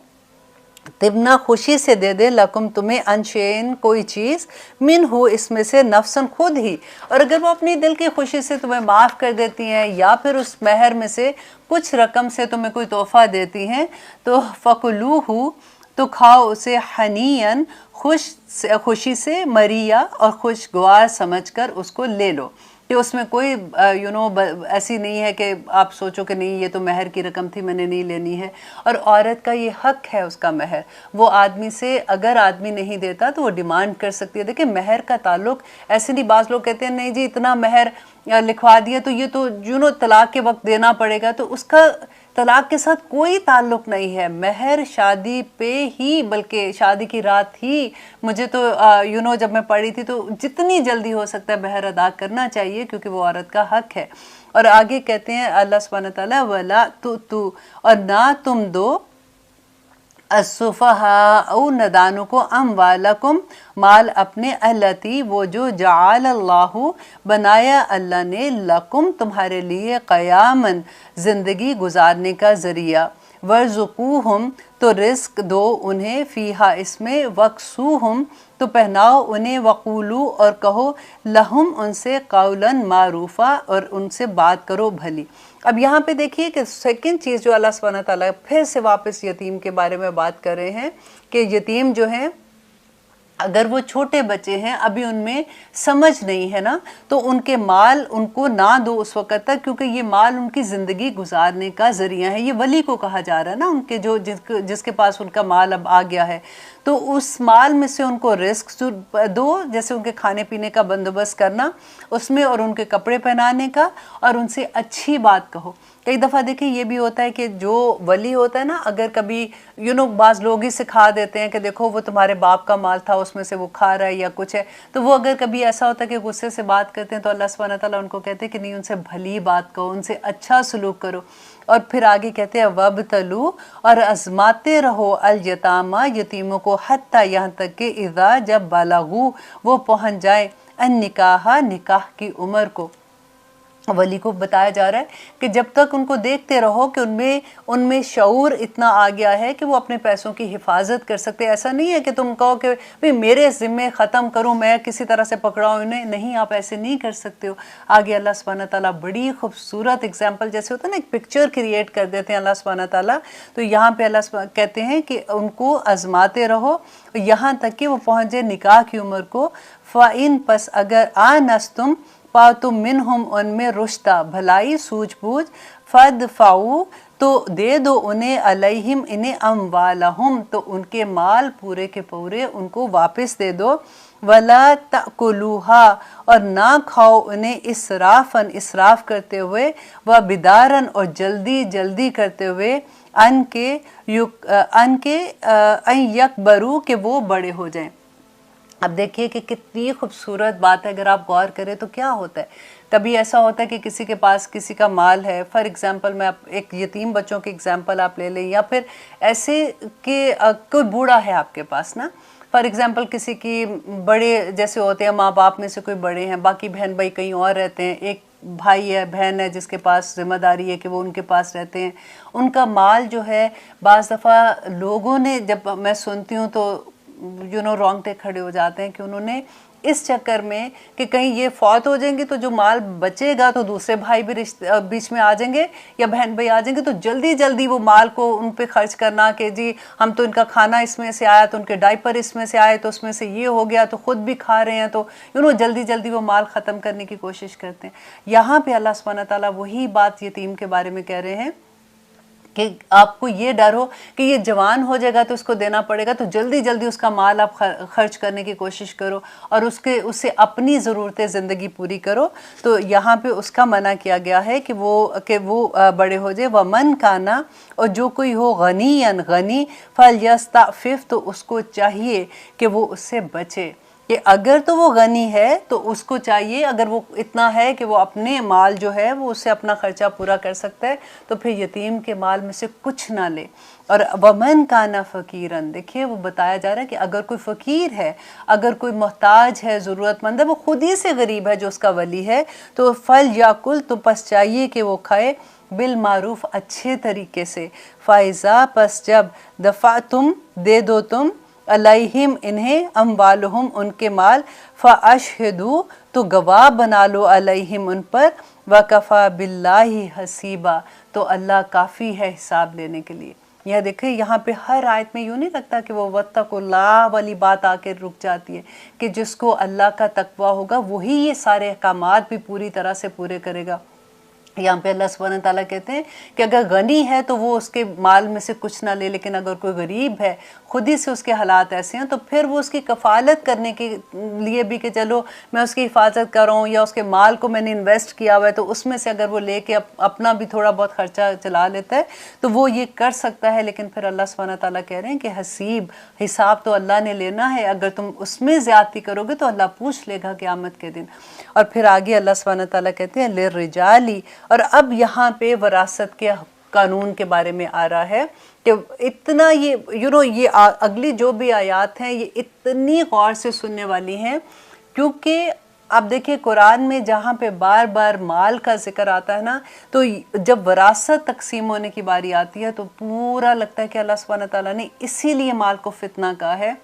تبنا خوشی سے دے دے, لکم تمہیں, انشین کوئی چیز, من ہو اس میں سے, نفسن خود ہی, اور اگر وہ اپنی دل کی خوشی سے تمہیں معاف کر دیتی ہیں یا پھر اس مہر میں سے کچھ رقم سے تمہیں کوئی تحفہ دیتی ہیں, تو فَقُلُوهُ, تو کھاؤ اسے حنیئن خوشی سے، مریا اور خوشگوار سمجھ کر اس کو لے لو، کہ اس میں کوئی ایسی نہیں ہے کہ آپ سوچو کہ نہیں یہ تو مہر کی رقم تھی میں نے نہیں لینی ہے۔ اور عورت کا یہ حق ہے اس کا مہر، وہ آدمی سے اگر آدمی نہیں دیتا تو وہ ڈیمانڈ کر سکتی ہے۔ دیکھیں مہر کا تعلق ایسے نہیں، بعض لوگ کہتے ہیں نہیں جی اتنا مہر لکھوا دیا تو یہ تو طلاق کے وقت دینا پڑے گا، تو اس کا طلاق کے ساتھ کوئی تعلق نہیں ہے۔ مہر شادی پہ ہی، بلکہ شادی کی رات ہی، مجھے تو جب میں پڑھی تھی تو جتنی جلدی ہو سکتا ہے مہر ادا کرنا چاہیے، کیونکہ وہ عورت کا حق ہے۔ اور آگے کہتے ہیں اللہ سبحانہ تعالیٰ وَلَا تُؤْتُوا، اور نہ تم دو السفہاء ندانوں کو اموالکم مال اپنے، التی وہ جو جعل اللہ بنایا اللہ نے، لکم تمہارے لیے، قیامن زندگی گزارنے کا ذریعہ، ورزقوہم تو رزق دو انہیں، فیہا اس میں، وکسوہم تو پہناؤ انہیں، وقولو اور کہو، لہم ان سے، قولا معروفا اور ان سے بات کرو بھلی۔ اب یہاں پہ دیکھیے کہ سیکنڈ چیز جو اللہ سبحانہ تعالیٰ پھر سے واپس یتیم کے بارے میں بات کر رہے ہیں، کہ یتیم جو ہیں اگر وہ چھوٹے بچے ہیں، ابھی ان میں سمجھ نہیں ہے نا، تو ان کے مال ان کو نہ دو اس وقت تک، کیونکہ یہ مال ان کی زندگی گزارنے کا ذریعہ ہے۔ یہ ولی کو کہا جا رہا ہے نا، ان کے جس کے پاس ان کا مال اب آ گیا ہے، تو اس مال میں سے ان کو رزق دو، جیسے ان کے کھانے پینے کا بندوبست کرنا اس میں، اور ان کے کپڑے پہنانے کا، اور ان سے اچھی بات کہو۔ کئی دفعہ دیکھیں یہ بھی ہوتا ہے کہ جو ولی ہوتا ہے نا، اگر کبھی بعض لوگ ہی سکھا دیتے ہیں کہ دیکھو وہ تمہارے باپ کا مال تھا، اس میں سے وہ کھا رہا ہے یا کچھ ہے، تو وہ اگر کبھی ایسا ہوتا ہے کہ غصے سے بات کرتے ہیں تو اللہ سبحانہ تعالیٰ ان کو کہتے ہیں کہ نہیں، ان سے بھلی بات کہو، ان سے اچھا سلوک کرو۔ اور پھر آگے کہتے ہیں وَابْتَلُوا، اور آزماتے رہو، الیتامى یتیموں کو، حتیٰ یہاں تک کہ اذا جب بلغوا وہ پہنچ جائے، النکاح نکاح کی عمر کو۔ ولی کو بتایا جا رہا ہے کہ جب تک ان کو دیکھتے رہو کہ ان میں شعور اتنا آ گیا ہے کہ وہ اپنے پیسوں کی حفاظت کر سکتے۔ ایسا نہیں ہے کہ تم کہو کہ میرے ذمے ختم کروں، میں کسی طرح سے پکڑاؤں انہیں، نہیں، آپ ایسے نہیں کر سکتے ہو۔ آگے اللہ سبحانہ تعالیٰ بڑی خوبصورت اگزامپل، جیسے ہوتا ہے نا ایک پکچر کریٹ کر دیتے ہیں اللہ سبحانہ تعالیٰ، تو یہاں پہ اللہ کہتے ہیں کہ ان کو آزماتے رہو یہاں تک کہ وہ پہنچ جائے نکاح کی عمر کو۔ فَإِن پس اگر آنستم پاؤ تم منہم ان میں، رشتہ بھلائی، سوجھ بوجھ، فادفعوا تو دے دو انہیں، علیہم انہیں، اموالہم تو ان کے مال پورے کے پورے ان کو واپس دے دو، ولا تأکلوها اور نہ کھاؤ انہیں، اسرافاً اسراف کرتے ہوئے، وبداراً اور جلدی جلدی کرتے ہوئے، ان یکبروا کہ وہ بڑے ہو جائیں۔ اب دیکھیے کہ کتنی خوبصورت بات ہے، اگر آپ غور کریں تو کیا ہوتا ہے، کبھی ایسا ہوتا ہے کہ کسی کے پاس کسی کا مال ہے، فار ایگزامپل میں ایک یتیم بچوں کی ایگزامپل آپ لے لیں، یا پھر ایسے کہ کوئی بوڑھا ہے آپ کے پاس نا، فار ایگزامپل کسی کی بڑے جیسے ہوتے ہیں ماں باپ میں سے کوئی بڑے ہیں، باقی بہن بھائی کہیں اور رہتے ہیں، ایک بھائی ہے بہن ہے جس کے پاس ذمہ داری ہے کہ وہ ان کے پاس رہتے ہیں، ان کا مال جو ہے بعض دفعہ لوگوں نے، جب میں سنتی ہوں تو رونگٹے کھڑے ہو جاتے ہیں کہ انہوں نے اس چکر میں کہ کہیں یہ فوت ہو جائیں گے تو جو مال بچے گا تو دوسرے بھائی بھی بیچ میں آ جائیں گے یا بہن بھائی آ جائیں گے، تو جلدی جلدی وہ مال کو ان پہ خرچ کرنا کہ جی ہم تو ان کا کھانا اس میں سے آیا تو ان کے ڈائپر اس میں سے آئے تو اس میں سے یہ ہو گیا تو خود بھی کھا رہے ہیں، تو جلدی جلدی وہ مال ختم کرنے کی کوشش کرتے ہیں۔ یہاں پہ اللہ سبحانہ تعالیٰ وہی بات یتیم کے بارے میں کہہ رہے ہیں کہ آپ کو یہ ڈر ہو کہ یہ جوان ہو جائے گا تو اس کو دینا پڑے گا، تو جلدی جلدی اس کا مال آپ خرچ کرنے کی کوشش کرو اور اس سے اپنی ضرورتیں زندگی پوری کرو۔ تو یہاں پہ اس کا منع کیا گیا ہے کہ وہ بڑے ہو جائے۔ وَمَنْ كَانَ اور جو کوئی ہو غنیًا غنی، فَلْيَسْتَعْفِفْ تو اس کو چاہیے کہ وہ اس سے بچے، کہ اگر تو وہ غنی ہے تو اس کو چاہیے، اگر وہ اتنا ہے کہ وہ اپنے مال جو ہے وہ اس سے اپنا خرچہ پورا کر سکتا ہے تو پھر یتیم کے مال میں سے کچھ نہ لے۔ اور وَمَنْ كَانَ فَقِيرًا دیکھیے وہ بتایا جا رہا ہے کہ اگر کوئی فقیر ہے، اگر کوئی محتاج ہے، ضرورت مند ہے، وہ خود ہی سے غریب ہے جو اس کا ولی ہے، تو فَلْيَأْكُلْ تو پس چاہیے کہ وہ کھائے، بالمعروف اچھے طریقے سے، فَإِذَا پس جب دفعتم دے دو تم، علیہم انہیں، اموالہم ان کے مال، فاشہدوا تو گواہ بنا لو، علیہم ان پر، وکفیٰ باللہ حسیبا تو اللہ کافی ہے حساب لینے کے لیے۔ یہ دیکھیں یہاں پہ ہر آیت میں یوں نہیں لگتا کہ وہ وَاتَّقُوا والی بات آ کے رک جاتی ہے کہ جس کو اللہ کا تقوی ہوگا وہی یہ سارے احکامات بھی پوری طرح سے پورے کرے گا۔ یہاں پہ اللہ سبحانہ تعالیٰ کہتے ہیں کہ اگر غنی ہے تو وہ اس کے مال میں سے کچھ نہ لے، لیکن اگر کوئی غریب ہے، خود ہی سے اس کے حالات ایسے ہیں، تو پھر وہ اس کی کفالت کرنے کے لیے بھی کہ چلو میں اس کی حفاظت کر رہا ہوں، یا اس کے مال کو میں نے انویسٹ کیا ہوا ہے تو اس میں سے اگر وہ لے کے اپنا بھی تھوڑا بہت خرچہ چلا لیتا ہے تو وہ یہ کر سکتا ہے۔ لیکن پھر اللہ سبحانہ تعالیٰ کہہ رہے ہیں کہ حساب تو اللہ نے لینا ہے، اگر تم اس میں زیادتی کرو گے تو اللہ پوچھ لے گا قیامت کے دن۔ اور پھر آگے اللہ سبحانہ تعالیٰ کہتے ہیں لِلرِّجَالِ، اور اب یہاں پہ وراثت کے قانون کے بارے میں آ رہا ہے کہ اتنا یہ اگلی جو بھی آیات ہیں یہ اتنی غور سے سننے والی ہیں، کیونکہ اب دیکھیں قرآن میں جہاں پہ بار بار مال کا ذکر آتا ہے نا، تو جب وراثت تقسیم ہونے کی باری آتی ہے تو پورا لگتا ہے کہ اللہ سبحانہ تعالیٰ نے اسی لیے مال کو فتنہ کہا ہے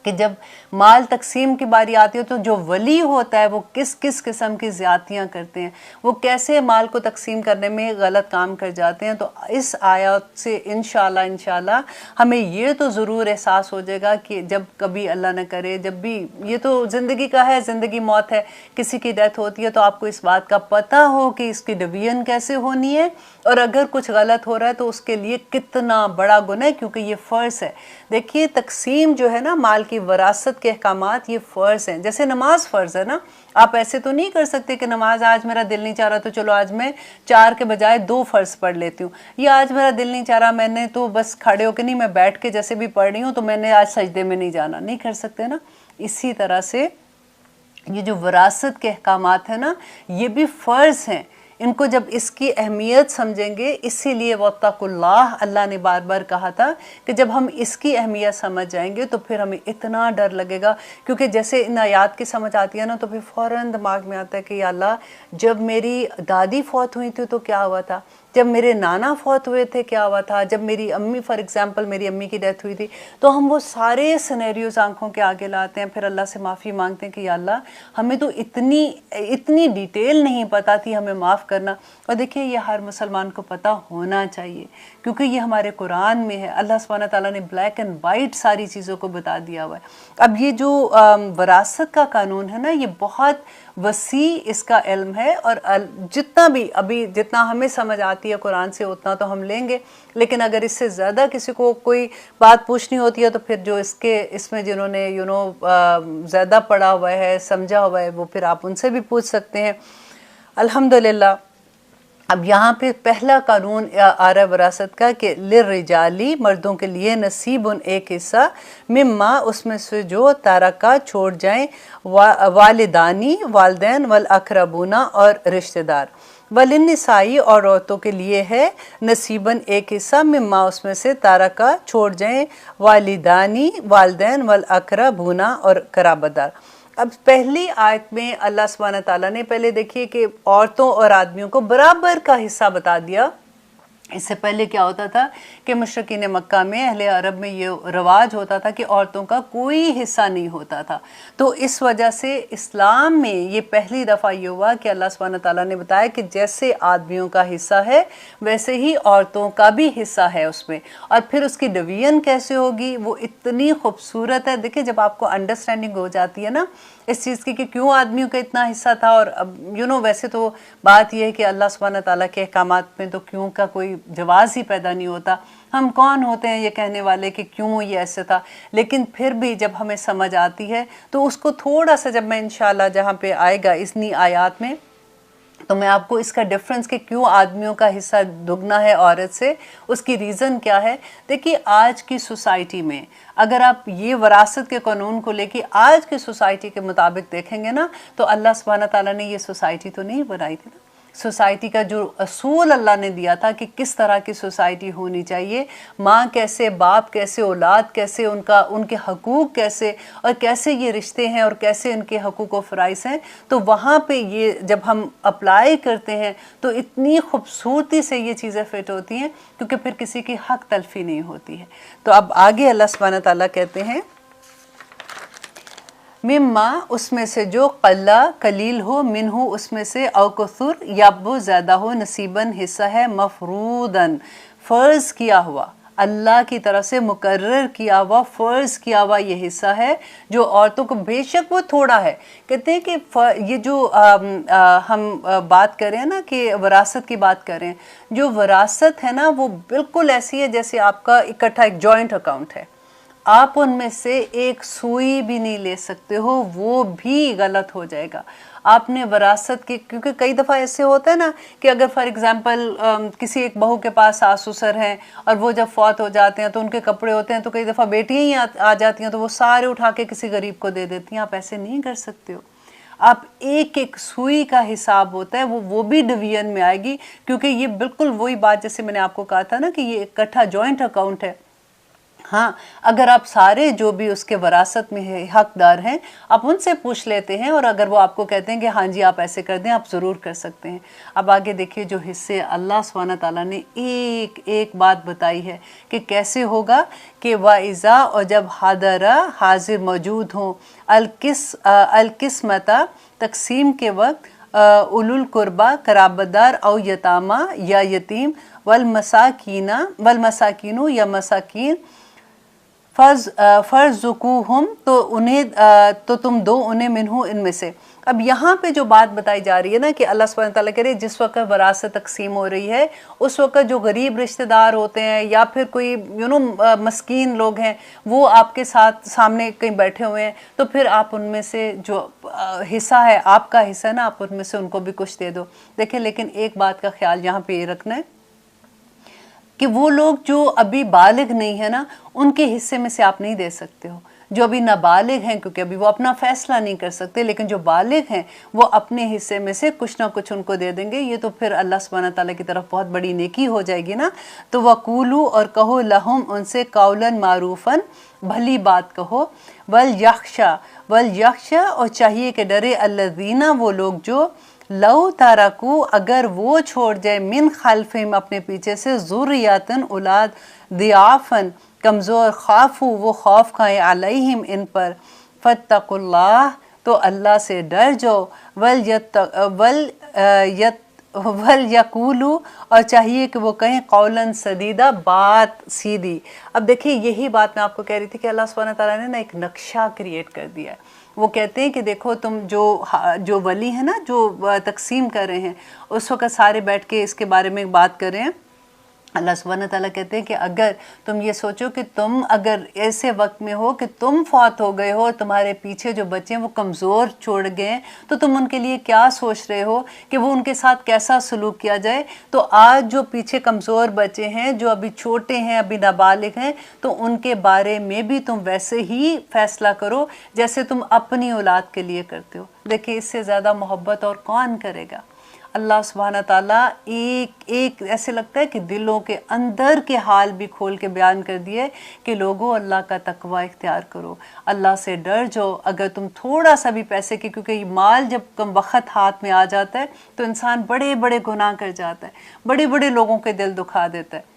کہ جب مال تقسیم کی باری آتی ہے تو جو ولی ہوتا ہے وہ کس کس قسم کی زیادتیاں کرتے ہیں، وہ کیسے مال کو تقسیم کرنے میں غلط کام کر جاتے ہیں۔ تو اس آیات سے انشاءاللہ ہمیں یہ تو ضرور احساس ہو جائے گا کہ جب کبھی اللہ نہ کرے، جب بھی یہ تو زندگی کا ہے، زندگی موت ہے، کسی کی ڈیتھ ہوتی ہے تو آپ کو اس بات کا پتہ ہو کہ اس کی ڈویژن کیسے ہونی ہے، اور اگر کچھ غلط ہو رہا ہے تو اس کے لیے کتنا بڑا گناہ ہے، کیونکہ یہ فرض ہے۔ دیکھیے تقسیم جو ہے نا مال کی وراثت کے احکامات یہ فرض ہیں، جیسے نماز فرض ہے نا، آپ ایسے تو نہیں کر سکتے کہ نماز آج میرا دل نہیں چاہ رہا تو چلو آج میں 4 کے بجائے 2 فرض پڑھ لیتی ہوں، یا آج میرا دل نہیں چاہ رہا میں نے تو بس کھڑے ہو کے نہیں، میں بیٹھ کے جیسے بھی پڑھ رہی ہوں تو میں نے آج سجدے میں نہیں جانا، نہیں کر سکتے نا۔ اسی طرح سے یہ جو وراثت کے احکامات ہیں نا یہ بھی فرض ہیں، ان کو جب اس کی اہمیت سمجھیں گے، اسی لیے وَاتَّقُوا اللَّهَ اللہ نے بار بار کہا تھا کہ جب ہم اس کی اہمیت سمجھ جائیں گے تو پھر ہمیں اتنا ڈر لگے گا، کیونکہ جیسے ان آیات کی سمجھ آتی ہے نا تو پھر فوراً دماغ میں آتا ہے کہ یا اللہ جب میری دادی فوت ہوئی تھی تو کیا ہوا تھا، جب میرے نانا فوت ہوئے تھے کیا ہوا تھا، جب میری امی فار ایگزامپل میری امی کی ڈیتھ ہوئی تھی، تو ہم وہ سارے سینیریوز آنکھوں کے آگے لاتے ہیں، پھر اللہ سے معافی مانگتے ہیں کہ یا اللہ ہمیں تو اتنی ڈیٹیل نہیں پتہ تھی، ہمیں معاف کرنا۔ اور دیکھیں یہ ہر مسلمان کو پتہ ہونا چاہیے، کیونکہ یہ ہمارے قرآن میں ہے، اللہ سبحانہ تعالیٰ نے بلیک اینڈ وائٹ ساری چیزوں کو بتا دیا ہوا ہے۔ اب یہ جو وراثت کا قانون ہے نا یہ بہت وسیع اس کا علم ہے، اور جتنا بھی ابھی جتنا ہمیں سمجھ آتی ہے قرآن سے اتنا تو ہم لیں گے، لیکن اگر اس سے زیادہ کسی کو کوئی بات پوچھنی ہوتی ہے تو پھر جو اس میں جنہوں نے زیادہ پڑھا ہوا ہے، سمجھا ہوا ہے، وہ پھر آپ ان سے بھی پوچھ سکتے ہیں۔ الحمدللہ اب یہاں پہ پہلا قانون آ رہا ہے وراثت کا کہ لِلرِّجَالِ مردوں کے لیے نصیب ایک حصہ، مما اس میں سے جو تارکہ چھوڑ جائیں، والدانی والدین، والاقربون اور رشتہ دار، وللنساء اور عورتوں کے لیے ہے نصیباً ایک حصہ، مما اس میں سے تارکہ چھوڑ جائیں، والدانی والدین، والاقربون اور قرابت دار۔ اب پہلی آیت میں اللہ سبحانہ تعالیٰ نے پہلے دیکھیے کہ عورتوں اور آدمیوں کو برابر کا حصہ بتا دیا۔ اس سے پہلے کیا ہوتا تھا کہ مشرکین مکہ میں اہل عرب میں یہ رواج ہوتا تھا کہ عورتوں کا کوئی حصہ نہیں ہوتا تھا، تو اس وجہ سے اسلام میں یہ پہلی دفعہ یہ ہوا کہ اللہ سبحانہ تعالیٰ نے بتایا کہ جیسے آدمیوں کا حصہ ہے ویسے ہی عورتوں کا بھی حصہ ہے اس میں، اور پھر اس کی ڈویژن کیسے ہوگی وہ اتنی خوبصورت ہے۔ دیکھیں جب آپ کو انڈرسٹینڈنگ ہو جاتی ہے نا اس چیز کی کہ کیوں آدمیوں کا اتنا حصہ تھا، اور ویسے تو بات یہ ہے کہ اللہ سبحانہ تعالیٰ کے احکامات میں تو کیوں کا کوئی جواز ہی پیدا نہیں ہوتا، ہم کون ہوتے ہیں یہ کہنے والے کہ کیوں یہ ایسے تھا، لیکن پھر بھی جب ہمیں سمجھ آتی ہے تو اس کو تھوڑا سا جب میں انشاءاللہ جہاں پہ آئے گا اتنی آیات میں تو میں آپ کو اس کا ڈفرنس کہ کیوں آدمیوں کا حصہ دگنا ہے عورت سے، اس کی ریزن کیا ہے۔ دیکھیے آج کی سوسائٹی میں اگر آپ یہ وراثت کے قانون کو لے کے آج کی سوسائٹی کے مطابق دیکھیں گے نا تو اللہ سبحانہ تعالیٰ نے یہ سوسائٹی تو نہیں بنائی تھی نا، سوسائٹی کا جو اصول اللہ نے دیا تھا کہ کس طرح کی سوسائٹی ہونی چاہیے، ماں کیسے، باپ کیسے، اولاد کیسے، ان کے حقوق کیسے، اور کیسے یہ رشتے ہیں اور کیسے ان کے حقوق و فرائض ہیں، تو وہاں پہ یہ جب ہم اپلائی کرتے ہیں تو اتنی خوبصورتی سے یہ چیزیں فٹ ہوتی ہیں کیونکہ پھر کسی کی حق تلفی نہیں ہوتی ہے۔ تو اب آگے اللہ سبحانہ تعالیٰ کہتے ہیں مما اس میں سے جو قلّہ قلیل ہو، منہ اس میں سے، او کثر یا وہ زیادہ ہو، نصیباً حصہ ہے، مفروضاً فرض کیا ہوا، اللہ کی طرف سے مقرر کیا ہوا فرض کیا ہوا یہ حصہ ہے جو عورتوں کو، بے شک وہ تھوڑا ہے. کہتے ہیں کہ یہ جو ہم بات کر رہے ہیں نا کہ وراثت کی بات کر رہے ہیں، جو وراثت ہے نا وہ بالکل ایسی ہے جیسے آپ کا اکٹھا ایک جوائنٹ اکاؤنٹ ہے. آپ ان میں سے ایک سوئی بھی نہیں لے سکتے ہو، وہ بھی غلط ہو جائے گا. آپ نے وراثت کی، کیونکہ کئی دفعہ ایسے ہوتا ہے نا کہ اگر فار ایگزامپل کسی ایک بہو کے پاس ساس سسر ہیں اور وہ جب فوت ہو جاتے ہیں تو ان کے کپڑے ہوتے ہیں تو کئی دفعہ بیٹیاں ہی آ جاتی ہیں تو وہ سارے اٹھا کے کسی غریب کو دے دیتی ہیں. آپ ایسے نہیں کر سکتے ہو. آپ ایک ایک سوئی کا حساب ہوتا ہے، وہ بھی ڈویژن میں آئے گی، کیونکہ یہ بالکل وہی بات جیسے میں نے آپ کو کہا تھا نا کہ یہ اکٹھا جوائنٹ اکاؤنٹ ہے. ہاں اگر آپ سارے جو بھی اس کے وراثت میں حقدار ہیں آپ ان سے پوچھ لیتے ہیں، اور اگر وہ آپ کو کہتے ہیں کہ ہاں جی آپ ایسے کر دیں، آپ ضرور کر سکتے ہیں. اب آگے دیکھیے جو حصے اللہ سبحانہ تعالیٰ نے ایک ایک بات بتائی ہے کہ کیسے ہوگا، کہ وَإِذَا، اور جب حاضرہ حاضر موجود ہوں، القسمتا تقسیم کے وقت، اولو القربہ قرابتدار، او یتامہ یا یتیم، والمساکین یا مساکین، فرزقوہم، تو تم دو انہیں منہو، ان میں سے. اب یہاں پہ جو بات بتائی جا رہی ہے نا کہ اللہ سبحانہ تعالیٰ کہہ رہے جس وقت وراثت تقسیم ہو رہی ہے اس وقت جو غریب رشتہ دار ہوتے ہیں یا پھر کوئی مسکین لوگ ہیں وہ آپ کے ساتھ سامنے کہیں بیٹھے ہوئے ہیں، تو پھر آپ ان میں سے جو حصہ ہے، آپ کا حصہ ہے نا، آپ ان میں سے ان کو بھی کچھ دے دو. دیکھیں لیکن ایک بات کا خیال یہاں پہ یہ رکھنا ہے کہ وہ لوگ جو ابھی بالغ نہیں ہے نا ان کے حصے میں سے آپ نہیں دے سکتے ہو. جو ابھی نابالغ ہیں کیونکہ ابھی وہ اپنا فیصلہ نہیں کر سکتے، لیکن جو بالغ ہیں وہ اپنے حصے میں سے کچھ نہ کچھ ان کو دے دیں گے. یہ تو پھر اللہ سبحانہ تعالیٰ کی طرف بہت بڑی نیکی ہو جائے گی نا. تو وَقُولُوا، اور کہو، لَهُمْ، ان سے، قَوْلًا مَعْرُوفًا، بھلی بات کہو. وَلْيَخْشَ، اور چاہیے کہ ڈرے، الَّذِينَ، وہ لوگ جو، لو تارکو، اگر وہ چھوڑ جائے، من خلفہم، اپنے پیچھے سے، ذریاتن، اولاد، ضعافن، کمزور، خافو، وہ خوف کھائیں، علیہم، ان پر، فاتقوا اللہ، تو اللہ سے ڈر جاؤ، وَلْيَقُولُوا، اور چاہیے کہ وہ کہیں، قولاً سدیدہ، بات سیدھی. اب دیکھیں یہی بات میں آپ کو کہہ رہی تھی کہ اللہ سبحانہ تعالیٰ نے نا ایک نقشہ کریٹ کر دیا ہے. وہ کہتے ہیں کہ دیکھو تم جو ولی ہیں نا جو تقسیم کر رہے ہیں اس وقت سارے بیٹھ کے اس کے بارے میں بات کر رہے ہیں. اللہ سبحانہ تعالیٰ کہتے ہیں کہ اگر تم یہ سوچو کہ تم اگر ایسے وقت میں ہو کہ تم فوت ہو گئے ہو، تمہارے پیچھے جو بچے ہیں وہ کمزور چھوڑ گئے ہیں، تو تم ان کے لیے کیا سوچ رہے ہو کہ وہ ان کے ساتھ کیسا سلوک کیا جائے. تو آج جو پیچھے کمزور بچے ہیں جو ابھی چھوٹے ہیں، ابھی نابالغ ہیں، تو ان کے بارے میں بھی تم ویسے ہی فیصلہ کرو جیسے تم اپنی اولاد کے لیے کرتے ہو. دیکھیں اس سے زیادہ محبت اور کون کرے گا. اللہ سبحانہ تعالیٰ ایک ایسے لگتا ہے کہ دلوں کے اندر کے حال بھی کھول کے بیان کر دیے کہ لوگوں اللہ کا تقوی اختیار کرو، اللہ سے ڈر جاؤ. اگر تم تھوڑا سا بھی پیسے کی، کیونکہ یہ مال جب کم وقت ہاتھ میں آ جاتا ہے تو انسان بڑے بڑے گناہ کر جاتا ہے، بڑے بڑے لوگوں کے دل دکھا دیتا ہے.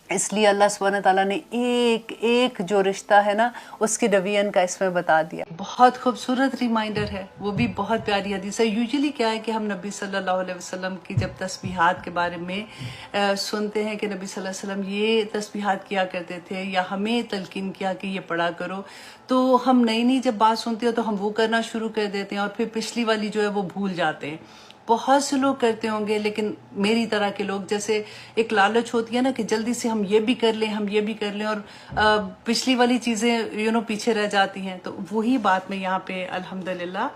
اس لیے اللہ سبحانہ تعالیٰ نے ایک ایک جو رشتہ ہے نا اس کی ڈویژن کا اس میں بتا دیا. بہت خوبصورت ریمائنڈر ہے، وہ بھی بہت پیاری حدیث ہے. یوزلی کیا ہے کہ ہم نبی صلی اللہ علیہ وسلم کی جب تسبیحات کے بارے میں سنتے ہیں کہ نبی صلی اللہ علیہ وسلم یہ تسبیحات کیا کرتے تھے یا ہمیں تلقین کیا کہ یہ پڑھا کرو، تو ہم نئی نئی جب بات سنتے ہو تو ہم وہ کرنا شروع کر دیتے ہیں اور پھر پچھلی والی جو ہے وہ بھول جاتے ہیں. بہت سے لوگ کرتے ہوں گے، لیکن میری طرح کے لوگ جیسے ایک لالچ ہوتی ہے نا کہ جلدی سے ہم یہ بھی کر لیں، ہم یہ بھی کر لیں، اور پچھلی والی چیزیں پیچھے رہ جاتی ہیں. تو وہی بات میں یہاں پہ الحمدللہ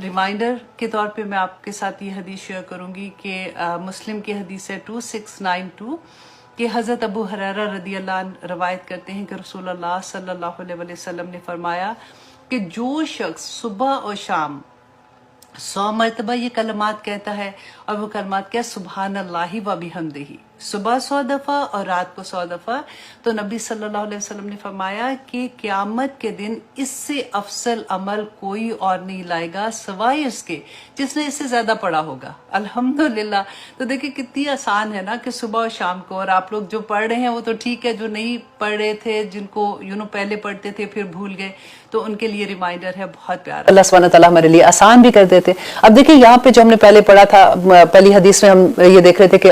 ریمائنڈر کے طور پہ میں آپ کے ساتھ یہ حدیث شیئر کروں گی کہ مسلم کی حدیث ہے 2692 کہ حضرت ابو ہریرہ رضی اللہ عنہ روایت کرتے ہیں کہ رسول اللہ صلی اللہ علیہ وسلم نے فرمایا کہ جو شخص صبح اور شام 100 مرتبہ یہ کلمات کہتا ہے، اور وہ کلمات کیا، سبحان اللہ و بحمدہ، صبح 100 دفعہ اور رات کو 100 دفعہ، تو نبی صلی اللہ علیہ وسلم نے فرمایا کہ قیامت کے دن اس سے افضل عمل کوئی اور نہیں لائے گا سوائے اس کے جس نے اس سے زیادہ پڑھا ہوگا. الحمدللہ. تو دیکھیں کتنی آسان ہے نا کہ صبح اور شام کو، اور آپ لوگ جو پڑھ رہے ہیں وہ تو ٹھیک ہے، جو نہیں پڑھ رہے تھے، جن کو پہلے پڑھتے تھے پھر بھول گئے، تو ان کے لیے ریمائنڈر ہے بہت پیارا. اللہ سبحانہ تعالیٰ ہمارے لیے آسان بھی کر دیتے. اب دیکھیں یہاں پہ جو ہم نے پہلے پڑھا تھا، پہلی حدیث میں ہم یہ دیکھ رہے تھے کہ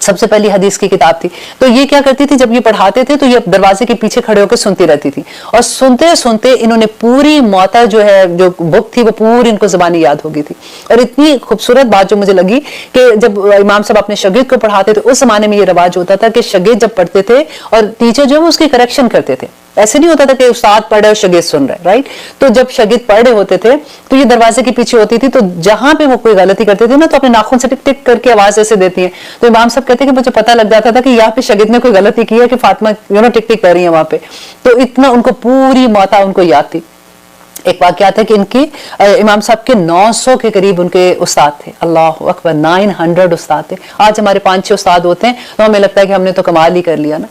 سب سے پہلی حدیث کی کتاب تھی. تو یہ کیا کرتی تھی جب یہ پڑھاتے تھے تو یہ دروازے کے پیچھے کھڑے ہو کے سنتی رہتی تھی, اور سنتے سنتے انہوں نے پوری موتا جو ہے جو بک تھی وہ پوری ان کو زبانی یاد ہو گئی تھی. اور اتنی خوبصورت بات جو مجھے لگی کہ جب امام صاحب اپنے شاگرد کو پڑھاتے تھے اس زمانے میں یہ رواج ہوتا تھا کہ شاگرد جب پڑھتے تھے اور ٹیچر جو ہے اس کی کریکشن کرتے تھے. ایسے نہیں ہوتا تھا کہ استاد پڑھ رہے اور شاگرد سن رہے, رائٹ. تو جب شاگرد پڑھ رہے ہوتے تھے تو یہ دروازے کے پیچھے ہوتی تھی, تو جہاں پہ وہ کوئی غلطی کرتے تھے نا تو اپنے ناخن سے ٹک ٹک کر کے آواز ایسے دیتی ہیں. تو امام صاحب کہتے ہیں کہ مجھے پتہ لگ جاتا تھا کہ یہاں پہ شاگرد نے کوئی غلطی کی ہے کہ فاطمہ ٹک ٹک کر رہی ہیں وہاں پہ. تو اتنا ان کو پوری موتا ان کو یاد تھی. ایک واقعہ تھا کہ ان کی امام صاحب کے 900 کے قریب ان کے استاد تھے. اللہ اکبر, 900 استاد تھے. آج ہمارے 5-6 استاد ہوتے ہیں تو ہمیں لگتا ہے کہ ہم نے تو کمال ہی کر لیا نا.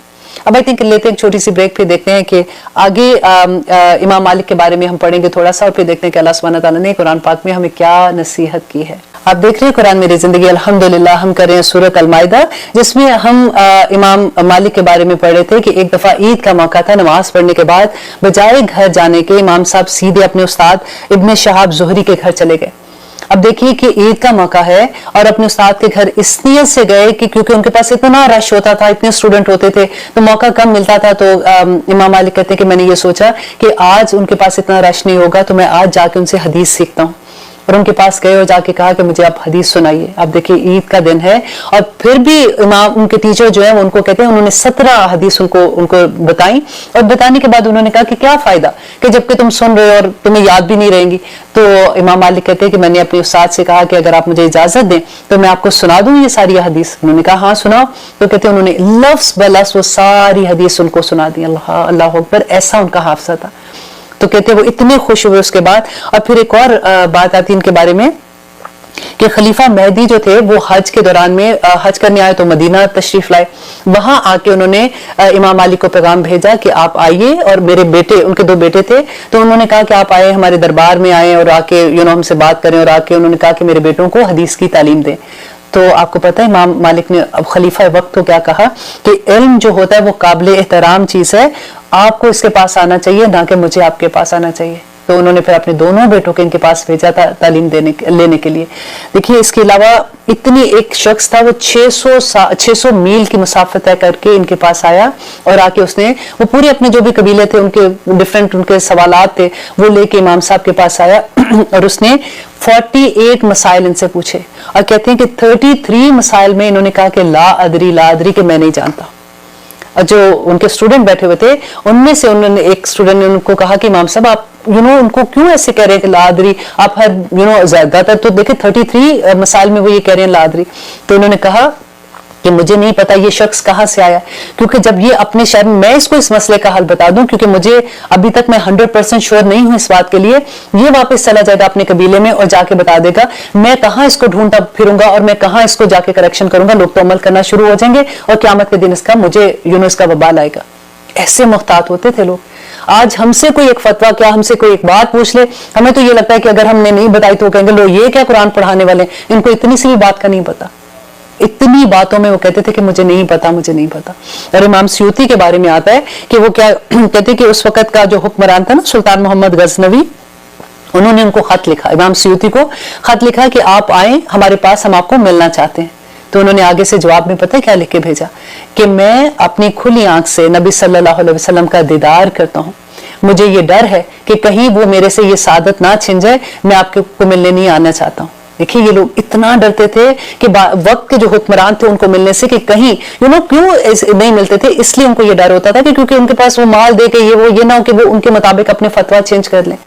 اب آئی تھنک لیتے ہیں ایک چھوٹی سی بریک, پھر دیکھتے ہیں کہ آگے امام مالک کے بارے میں ہم پڑھیں گے تھوڑا سا, اور پھر دیکھتے ہیں کہ اللہ سبحانہ تعالیٰ نے قرآن پاک میں ہمیں کیا نصیحت کی ہے. آپ دیکھ رہے ہیں قرآن میری زندگی, الحمدللہ. ہم کر رہے ہیں سورۃ المائدہ, جس میں ہم امام مالک کے بارے میں پڑھ رہے تھے کہ ایک دفعہ عید کا موقع تھا. نماز پڑھنے کے بعد بجائے گھر جانے کے امام صاحب سیدھے اپنے استاد ابن شہاب زہری کے گھر چلے گئے. اب دیکھیے کہ عید کا موقع ہے اور اپنے استاد کے گھر اس نیت سے گئے کہ کیونکہ ان کے پاس اتنا رش ہوتا تھا, اتنے اسٹوڈنٹ ہوتے تھے, تو موقع کم ملتا تھا. تو امام مالک کہتے ہیں کہ میں نے یہ سوچا کہ آج ان کے پاس اتنا رش نہیں ہوگا تو میں آج جا کے ان سے حدیث سیکھتا ہوں. اور ان کے پاس گئے اور جا کے کہا کہ مجھے آپ حدیث سنائیے. اب دیکھیے عید کا دن ہے اور پھر بھی امام ان کے ٹیچر جو ہیں وہ ان کو کہتے ہیں انہوں نے 17 حدیث ان کو بتائیں, اور بتانے کے بعد انہوں نے کہا کہ کیا فائدہ کہ جب کہ تم سن رہے ہو اور تمہیں یاد بھی نہیں رہیں گی. تو امام مالک کہتے ہیں کہ میں نے اپنے استاد سے کہا کہ اگر آپ مجھے اجازت دیں تو میں آپ کو سنا دوں یہ ساری حدیث. انہوں نے کہا ہاں سناؤ. تو کہتے ہیں انہوں نے لفظ بلفظ وہ ساری حدیث ان کو سنا دی. اللہ اکبر, ایسا ان کا حافظہ تھا. تو کہتے ہیں وہ اتنے خوش ہوئے اس کے بعد. اور پھر ایک اور بات آتی ان کے بارے میں کہ خلیفہ مہدی جو تھے وہ حج کے دوران میں حج کرنے آئے تو مدینہ تشریف لائے. وہاں آ کے انہوں نے امام مالک کو پیغام بھیجا کہ آپ آئیے, اور میرے بیٹے, ان کے 2 بیٹے تھے, تو انہوں نے کہا کہ آپ آئے ہمارے دربار میں آئیں اور آ کے ہم سے بات کریں. اور آ کے انہوں نے کہا کہ میرے بیٹوں کو حدیث کی تعلیم دیں. تو آپ کو پتہ ہے امام مالک نے اب خلیفہ وقت کو کیا کہا کہ علم جو ہوتا ہے وہ قابل احترام چیز ہے, آپ کو اس کے پاس آنا چاہیے نہ کہ مجھے آپ کے پاس آنا چاہیے. تو انہوں نے پھر اپنے دونوں بیٹوں کے ان کے پاس بھیجا تھا تعلیم لینے کے لیے. دیکھیے اس کے علاوہ اتنی ایک شخص تھا وہ 600 میل کی مسافت طے کر کے ان کے پاس آیا, اور آ کے اس نے وہ پورے اپنے جو بھی قبیلے تھے ان کے ڈفرینٹ ان کے سوالات تھے وہ لے کے امام صاحب کے پاس آیا, اور اس نے 48 مسائل ان سے پوچھے. اور کہتے ہیں کہ 33 مسائل میں انہوں نے کہا کہ لا ادری کہ میں نہیں جانتا. اور جو ان کے اسٹوڈنٹ بیٹھے ہوئے تھے ان میں سے انہوں نے ایک اسٹوڈنٹ نے ان کو کہا کہ امام صاحب آپ ان کو کیوں ایسے کہہ رہے ہیں کہ لا ادری, آپ ہر زیادہ تر تو دیکھیں 33 مسائل میں وہ یہ کہہ رہے ہیں لا ادری. تو انہوں نے کہا کہ مجھے نہیں پتا یہ شخص کہاں سے آیا, کیونکہ جب یہ اپنے شہر میں اس کو اس مسئلے کا حل بتا دوں, کیونکہ مجھے ابھی تک میں 100% شور نہیں ہوں اس بات کے لیے, یہ واپس چلا جائے گا اپنے قبیلے میں اور جا کے بتا دے گا, میں کہاں اس کو ڈھونڈتا پھروں گا اور میں کہاں اس کو جا کے کریکشن کروں گا, لوگ تو عمل کرنا شروع ہو جائیں گے اور قیامت کے دن اس کا مجھے اس کا وبال آئے گا. ایسے محتاط ہوتے تھے لوگ. آج ہم سے کوئی ایک فتویٰ, کیا ہم سے کوئی ایک بات پوچھ لے, ہمیں تو یہ لگتا ہے کہ اگر ہم نے نہیں بتائی تو کہیں گے لو یہ کیا قرآن پڑھانے والے ہیں, ان کو اتنی سی بھی بات کا نہیں پتا. اتنی باتوں میں وہ کہتے تھے کہ مجھے نہیں پتا. اور امام سیوطی کے بارے میں آتا ہے کہ وہ کیا کہتے کہ اس وقت کا جو حکمران تھا نا سلطان محمد غزنوی, انہوں نے ان کو خط لکھا, امام سیوطی کو خط لکھا کہ آپ آئیں ہمارے پاس, ہم آپ کو ملنا چاہتے ہیں. تو انہوں نے آگے سے جواب میں پتہ کیا لکھ کے بھیجا کہ میں اپنی کھلی آنکھ سے نبی صلی اللہ علیہ وسلم کا دیدار کرتا ہوں, مجھے یہ ڈر ہے کہ کہیں وہ میرے سے یہ سعادت نہ چھن جائے, میں آپ کو ملنے نہیں آنا چاہتا ہوں. دیکھیے یہ لوگ اتنا ڈرتے تھے کہ وقت کے جو حکمران تھے ان کو ملنے سے کہ کہیں کیوں نہیں ملتے تھے, اس لیے ان کو یہ ڈر ہوتا تھا کہ کیونکہ ان کے پاس وہ مال دے کے یہ نہ ہو کہ وہ ان کے مطابق اپنے فتویٰ چینج کر لیں,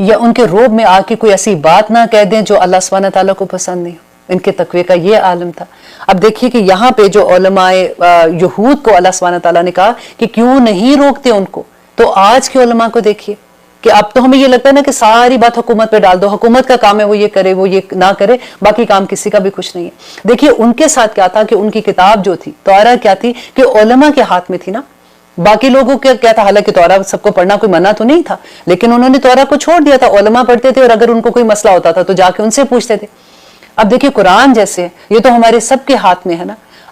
یا ان کے روب میں آ کے کوئی ایسی بات نہ کہہ دیں جو اللہ سبحانہ تعالیٰ کو پسند نہیں. ان کے تقوی کا یہ عالم تھا. اب دیکھیے کہ یہاں پہ جو علماء یہود کو اللہ سبحانہ تعالیٰ نے کہا کہ کیوں نہیں روکتے ان کو, تو آج کے علماء کو دیکھیے کہ اب تو ہمیں یہ لگتا ہے نا کہ ساری بات حکومت پہ ڈال دو, حکومت کا کام ہے وہ یہ کرے وہ یہ نہ کرے, باقی کام کسی کا بھی کچھ نہیں ہے. دیکھیے ان کے ساتھ کیا تھا کہ ان کی کتاب جو تھی توراہ کیا تھی کہ علماء کے ہاتھ میں تھی نا, باقی لوگوں کا کیا تھا, حالانکہ توراہ سب کو پڑھنا کوئی منع تو نہیں تھا, لیکن انہوں نے توراہ کو چھوڑ دیا تھا, علماء پڑھتے تھے اور اگر ان کو کوئی مسئلہ ہوتا تھا تو جا کے ان سے پوچھتے تھے. اب دیکھیے قرآن جیسے یہ تو ہمارے سب کے ہاتھ میں ہے نا.